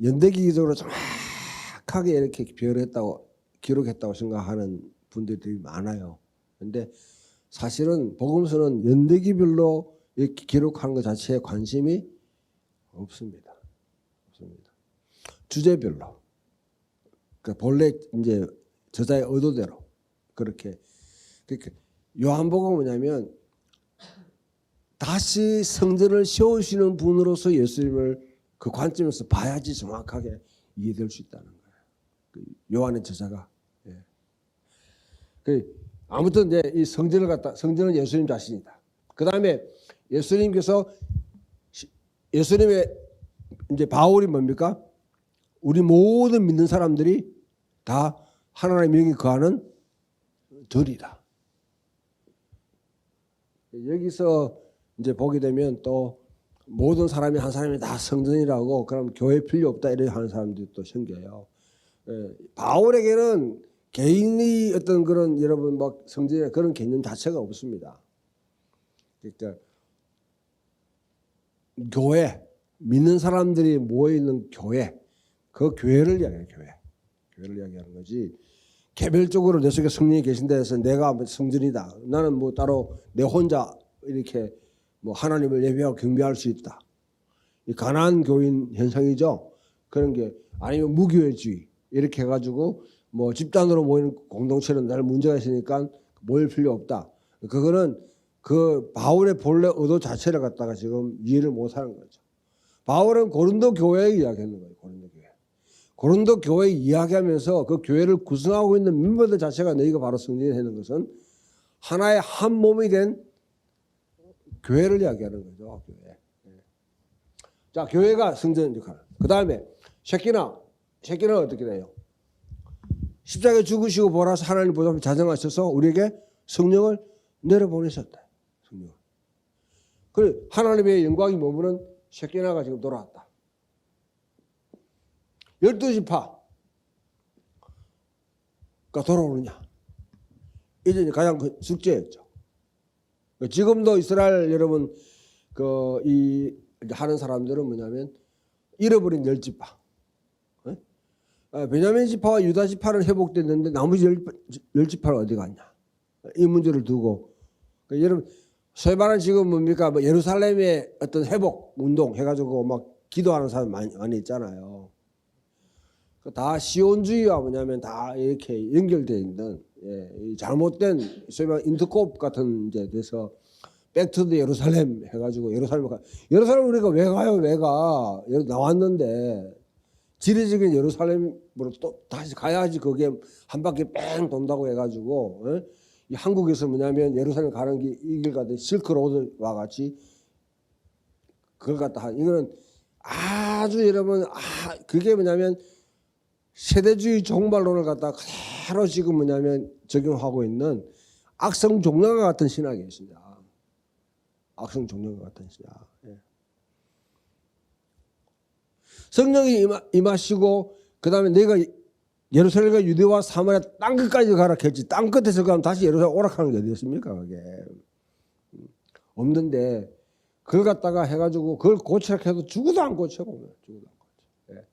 연대기적으로 정확하게 이렇게 기록했다고 생각하는 분들이 많아요. 근데 사실은 복음서는 연대기별로 이렇게 기록하는 것 자체에 관심이 없습니다. 주제별로. 그러니까 본래 이제 저자의 의도대로 그렇게 요한복음은 뭐냐면 다시 성전을 세우시는 분으로서 예수님을 그 관점에서 봐야지 정확하게 이해될 수 있다는 거예요. 요한의 저자가. 아무튼 이제 이 성전은 예수님 자신이다. 그 다음에 예수님의 이제 바울이 뭡니까? 우리 모든 믿는 사람들이 다 하나님의 명이 거하는 절이다. 여기서 이제 보게 되면 또 모든 사람이 한 사람이 다 성전이라고 그럼 교회 필요 없다 이렇게 하는 사람들이 또 생겨요. 바울에게는 개인이 어떤 그런 여러분 막 성전이나 그런 개념 자체가 없습니다. 그러니까 교회 믿는 사람들이 모여 있는 교회 그 교회를 이야기해요. 교회를 이야기하는 거지. 개별적으로 내 속에 성령이 계신다 해서 내가 성전이다. 나는 뭐 따로 내 혼자 이렇게 뭐 하나님을 예배하고 경배할 수 있다. 이 가난한 교인 현상이죠. 그런 게 아니면 무교회주의 이렇게 해가지고 뭐 집단으로 모이는 공동체는 날 문제가 있으니까 모일 필요 없다. 그거는 그 바울의 본래 의도 자체를 갖다가 지금 이해를 못하는 거죠. 바울은 고린도 교회 이야기하는 거예요. 고린도 교회 이야기하면서 그 교회를 구성하고 있는 멤버들 자체가 너희가 바로 성전이라는 것은 하나의 한 몸이 된 교회를 이야기하는 거죠. 교회. 자, 교회가 성전 역할. 그 다음에 새끼는 어떻게 돼요? 십자가에 죽으시고 보라서 하나님 보좌 자정하셔서 우리에게 성령을 내려보내셨다. 성령. 그래 하나님의 영광이 머무는 새끼나가 지금 돌아왔다. 12지파가 돌아오느냐. 이제 가장 큰 숙제였죠. 지금도 이스라엘 여러분 하는 사람들은 뭐냐면 잃어버린 10지파. 베냐민 지파와 유다 지파는 회복됐는데 나머지 10지파는 어디 갔냐. 이 문제를 두고 여러분 소위 말하는 지금 뭡니까 뭐 예루살렘의 어떤 회복 운동 해가지고 막 기도하는 사람 많이 있잖아요. 다 시온주의와 뭐냐면 다 이렇게 연결되어 있는 잘못된 소위 말하는 인터콥 같은 이제 돼서 백투더 예루살렘 해가지고 예루살em 우리가 왜 가요? 왜 가? 여기 나왔는데 지리적인 예루살렘으로 또 다시 가야지 그게 한 바퀴 뺑 돈다고 해가지고 이 한국에서 뭐냐면 예루살렘 가는 게 이 길 가듯 실크로드와 같이 그걸 갖다 이거는 아주 여러분 그게 뭐냐면 세대주의 종말론을 갖다 그대로 지금 뭐냐면 적용하고 있는 악성 종양과 같은 신학이 있습니다. 악성 종려과 같은 시작. 예. 성령이 임하시고 그다음에 내가 예루살렘과 유대와 사마리아 땅 끝까지 가라 했지. 땅 끝에서 가면 다시 예루살렘 오락하는 게 어디였습니까? 그게 없는데 그걸 갖다가 해가지고 그걸 고치라 해도 죽어도 안 고쳐 보면 죽어도 안 고쳐. 예.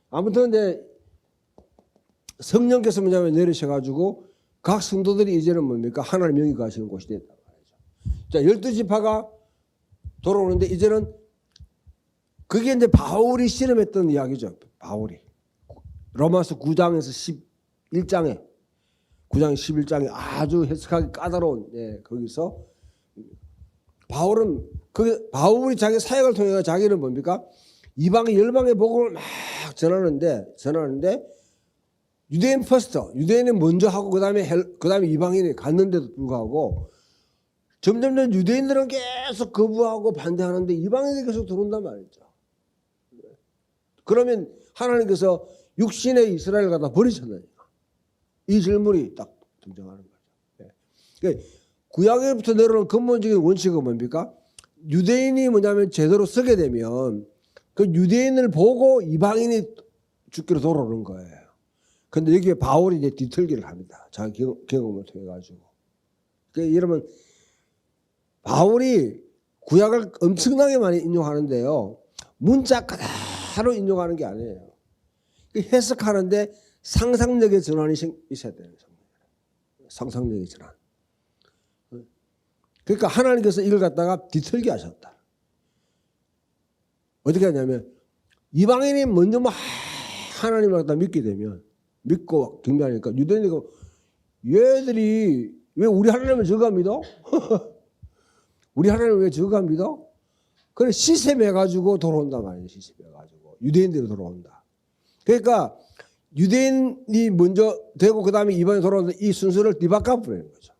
아무튼 이제 성령께서 뭐냐면 내리셔가지고 각 성도들이 이제는 뭡니까? 하나님 영이 가시는 곳이 됐다 말이죠. 자, 12지파가 돌아오는데 이제는 그게 이제 바울이 실험했던 이야기죠. 바울이 로마서 9장에서 11장에 9장 11장에 아주 해석하기 까다로운 거기서 바울이 자기 사역을 통해 자기는 뭡니까? 이방의 열방의 복음을 막 전하는데 유대인 퍼스트, 유대인이 먼저 하고 그다음에 이방인이 갔는데도 불구하고 점점 유대인들은 계속 거부하고 반대하는데 이방인이 계속 들어온단 말이죠. 그러면 하나님께서 육신의 이스라엘을 갖다 버리셨느니까 이 질문이 딱 등장하는 거죠. 그러니까 구약에부터 내려오는 근본적인 원칙은 뭡니까? 유대인이 뭐냐면 제대로 서게 되면 그 유대인을 보고 이방인이 죽기로 돌아오는 거예요. 근데 여기에 바울이 이제 뒤틀기를 합니다. 자기 경험을 통해 가지고. 그러니까 여러분 바울이 구약을 엄청나게 많이 인용하는데요. 문자 그대로 인용하는 게 아니에요. 해석하는데 상상력의 전환이 있어야 돼요. 상상력의 전환. 그러니까 하나님께서 이걸 갖다가 뒤틀게 하셨다. 어떻게 하냐면 이방인이 먼저 막 하나님을 갖다 믿게 되면 믿고 경배하니까 유대인이 얘들이 왜 우리 하나님을 저가 믿어? 우리 하나님을 왜 저가 믿어? 그래 시샘해가지고 돌아온단 말이에요. 시샘해가지고 유대인들이 돌아온다. 그러니까 유대인이 먼저 되고 그 다음에 이방인이 돌아오는데 이 순서를 뒤바꿔 버리는 거죠.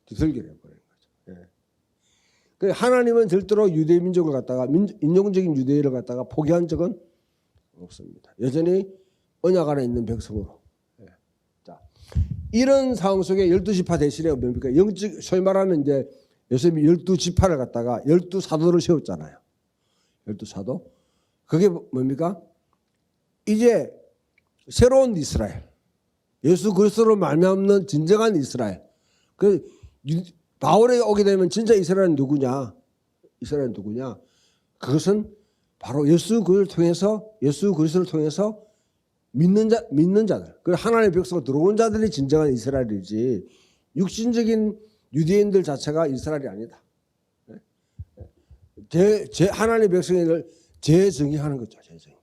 뒤틀기를 해버리는 거죠. 예. 그러니까 하나님은 절대로 유대 민족을 갖다가 인종적인 유대인을 갖다가 포기한 적은 없습니다. 여전히 언약 안에 있는 백성으로. 예. 자, 이런 상황 속에 12지파 대신에 뭡니까? 영적 소위 말하면 이제 요셉이 12지파를 갖다가 12사도를 세웠잖아요. 12사도. 그게 뭡니까? 이제 새로운 이스라엘. 예수 그리스도로 말미암는 진정한 이스라엘. 그 바울에 오게 되면 진짜 이스라엘은 누구냐? 이스라엘은 누구냐? 그것은 바로 예수 그리스도를 통해서 믿는 자들. 그 하나님의 백성으로 들어온 자들이 진정한 이스라엘이지 육신적인 유대인들 자체가 이스라엘이 아니다. 하나님의 백성을 재정의하는 거죠. 재정의.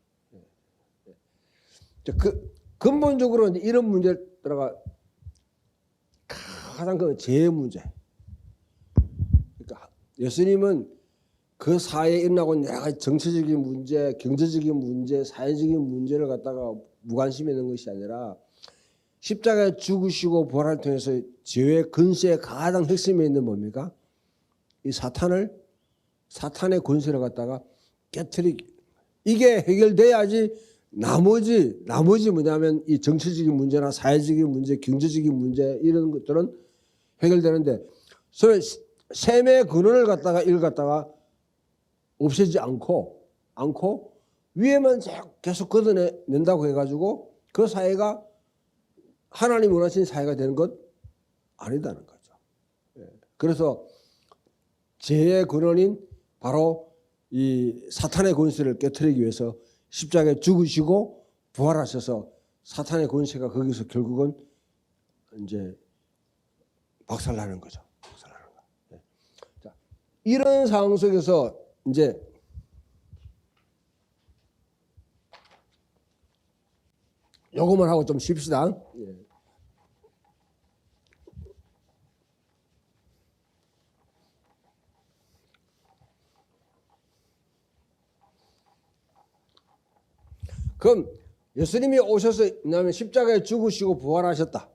근본적으로 이런 문제가 가장 큰 재해 문제. 그러니까 예수님은 그 사회에 일어나고 여러 가지 정치적인 문제, 경제적인 문제, 사회적인 문제를 갖다가 무관심해 있는 것이 아니라 십자가에 죽으시고 부활을 통해서 죄의 근세의 가장 핵심에 있는 뭡니까? 이 사탄의 권세를 갖다가 깨트리기. 이게 해결돼야지 나머지 뭐냐면 이 정치적인 문제나 사회적인 문제, 경제적인 문제 이런 것들은 해결되는데 소위 셈의 근원을 갖다가 이걸 갖다가 없애지 않고 위에만 계속 걷어낸다고 해가지고 그 사회가 하나님 원하신 사회가 되는 것 아니다는 거죠. 그래서 죄의 근원인 바로 이 사탄의 권세를 깨트리기 위해서 십자가에 죽으시고 부활하셔서 사탄의 권세가 거기서 결국은 이제 박살나는 거죠. 박살나는 거. 자, 이런 상황 속에서 이제 요거만 하고 좀 쉽시다. 그럼 예수님이 오셔서 왜냐하면 십자가에 죽으시고 부활하셨다.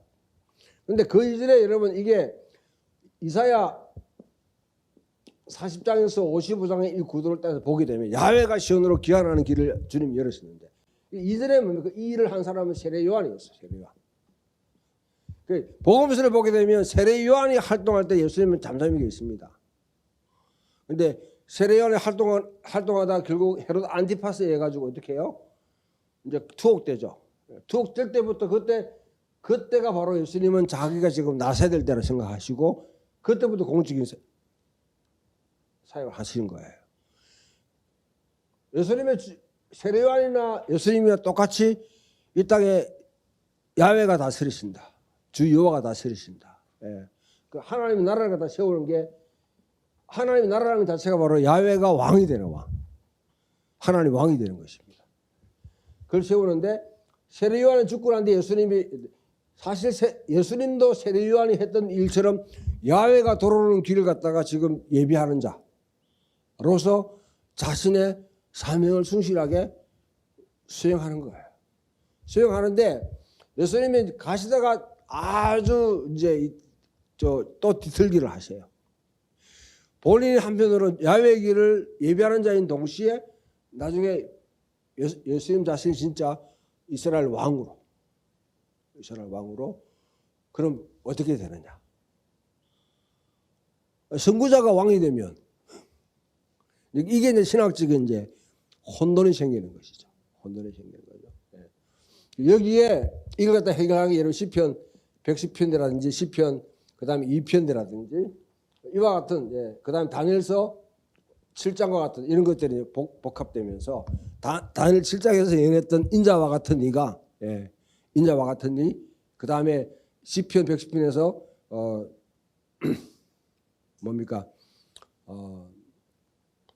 그런데 그 이전에 여러분 이게 이사야 40장에서 55장의 이 구도를 따라서 보게 되면 야훼가 시온으로 귀환하는 길을 주님이 열으셨는데 이전에 뭡니까? 이 일을 한 사람은 세례 요한이었어요. 세례 요한. 복음서를 보게 되면 세례 요한이 활동할 때 예수님은 잠잠히 있습니다. 근데 세례요한이 활동하다 결국 헤롯 안티파스에 해가지고 어떻게 해요? 이제 투옥되죠. 투옥될 때부터 그때가 바로 예수님은 자기가 지금 나서야 될 때라 생각하시고 그때부터 공적인 사역을 하시는 거예요. 예수님의 세례요한이나 예수님이나 똑같이 이 땅에 야훼가 다스리신다. 주 여호와가 다스리신다. 예. 그 하나님의 나라를 갖다 세우는 게 하나님의 나라라는 자체가 바로 야훼가 왕이 되는 왕. 하나님 왕이 되는 것입니다. 그걸 세우는데 세례요한이 죽고 난 뒤 예수님이 사실 예수님도 세례요한이 했던 일처럼 야훼가 돌아오는 길을 갖다가 지금 예비하는 자로서 자신의 사명을 성실하게 수행하는 거예요. 수행하는데 예수님이 가시다가 아주 이제 또 뒤틀기를 하세요. 본인이 한편으로는 야훼의 길을 예비하는 자인 동시에 나중에 예수님 자신이 진짜 이스라엘 왕으로 그럼 어떻게 되느냐? 선구자가 왕이 되면 이게 이제 신학적인 이제 혼돈이 생기는 것이죠. 혼돈이 생기는 거죠. 예. 여기에 이걸 갖다 해결하기 예를 시편 110편이라든지 시편 그다음에 2편이라든지 이와 같은 그다음에 다니엘서 7장과 같은 이런 것들이 복합되면서 다니엘 7장에서 예언했던 인자와 같은 이가 인자와 같은 이 그다음에 시편 110편에서 뭡니까?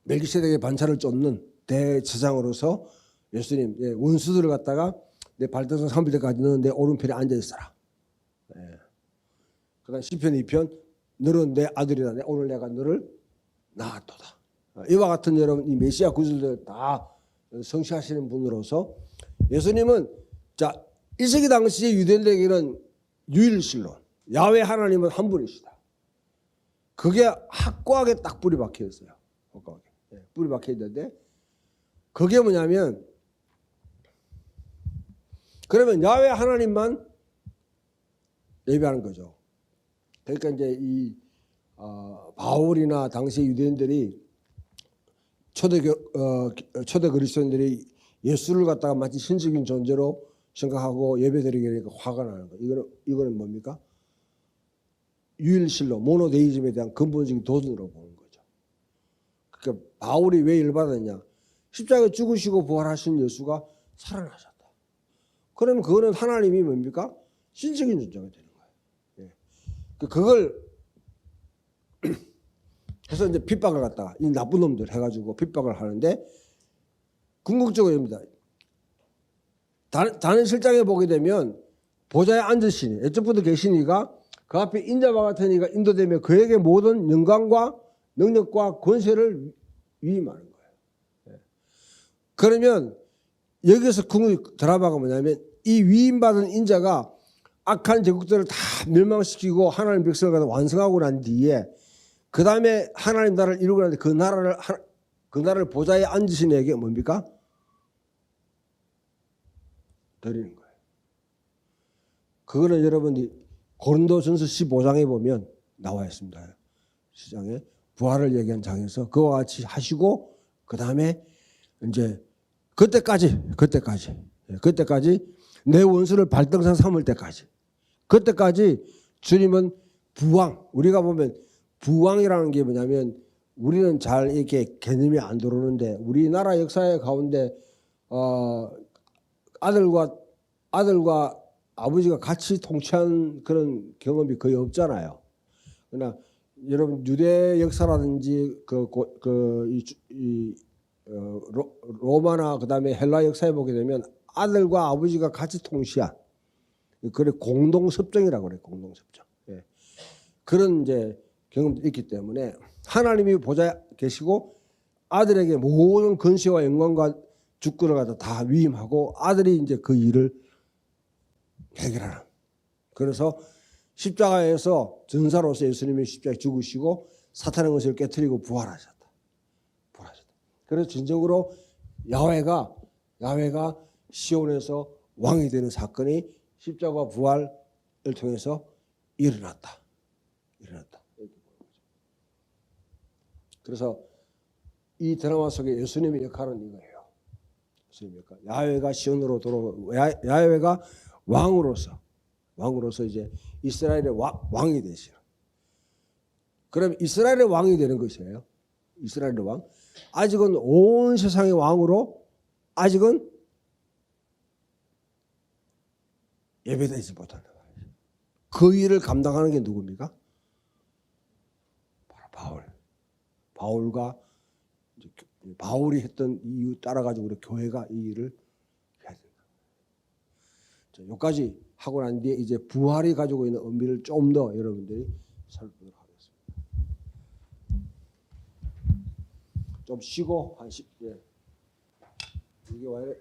멜기세덱의 반차를 쫓는 대제사장으로서 예수님 원수들을 갖다가 내 발등상 3일 때까지 너는 내 오른편에 앉아 있어라. 그다음 시편 2편 너는 내 아들이다. 오늘 내가 너를 낳았도다. 이와 같은 여러분 이 메시아 구절들 다 성취하시는 분으로서 예수님은 자 1세기 당시에 유대인들에게는 유일신론 야훼 하나님은 한 분이시다. 그게 확고하게 딱 뿌리 박혀 있어요. 확고하게 뿌리 박혀 있는데 그게 뭐냐면 그러면 야훼 하나님만 예배하는 거죠. 그러니까 이제 이 바울이나 당시 유대인들이 초대 그리스도인들이 예수를 갖다가 마치 신적인 존재로 생각하고 예배드리게 화가 나는 거예요. 이거는 뭡니까? 유일신로 모노데이즘에 대한 근본적인 도전으로 보는 거죠. 그러니까 바울이 왜 열받았냐? 십자가에 죽으시고 부활하신 예수가 살아나셨다. 그러면 그거는 하나님이 뭡니까? 신적인 존재가 되는 거예요. 그걸 해서 이제 핍박을 갖다가 이 나쁜 놈들 해가지고 핍박을 하는데 궁극적으로입니다. 다른 실장에 보게 되면 보좌에 앉으시니 애초부터 계시니가 그 앞에 인자와 같은 이가 인도되며 그에게 모든 영광과 능력과 권세를 위임하는 거예요. 그러면 여기서 드라마가 뭐냐면 이 위임받은 인자가 악한 제국들을 다 멸망시키고 하나님 백성을 갖다 완성하고 난 뒤에 그 다음에 하나님 나라를 이루고 나는데 그 나라를 보좌에 앉으신 에게 뭡니까? 드리는 거예요. 그거는 여러분이 고린도전서 15장에 보면 나와 있습니다. 시장에 부활을 얘기한 장에서 그와 같이 하시고 그 다음에 이제 그때까지 내 원수를 발등상 삼을 때까지 그때까지 주님은 부왕 우리가 보면 부왕이라는 게 뭐냐면 우리는 잘 이렇게 개념이 안 들어오는데 우리나라 역사의 가운데 아들과 아버지가 같이 통치한 그런 경험이 거의 없잖아요. 그러나 여러분 유대 역사라든지 로마나 그다음에 헬라 역사에 보게 되면 아들과 아버지가 같이 통치한 그래 공동섭정이라고 그래 공동섭정. 그런 이제 경험도 있기 때문에 하나님이 보좌에 계시고 아들에게 모든 권세와 영광과 주권을 갖다 다 위임하고 아들이 이제 그 일을 해결하는. 그래서 십자가에서 전사로서 예수님이 십자가에 죽으시고 사탄의 것을 깨뜨리고 부활하셨다. 그래서 진정으로 야훼가 시온에서 왕이 되는 사건이 십자가 부활을 통해서 일어났다. 그래서 이 드라마 속에 예수님의 역할은 이거예요. 예수님의 역할. 야훼가 시온으로 돌아오고 야훼가 왕으로서 이제 이스라엘의 왕이 되시는. 그럼 이스라엘의 왕이 되는 것이에요. 이스라엘의 왕. 아직은 온 세상의 왕으로 아직은 예배되지 못한다. 그 일을 감당하는 게 누굽니까? 바로 바울이 했던 이유 따라가지고 우리 교회가 이 일을 해야 된다. 자, 여기까지 하고 난 뒤에 이제 부활이 가지고 있는 의미를 좀 더 여러분들이 살펴보도록 하겠습니다. 좀 쉬고 한 10분. 이게 왜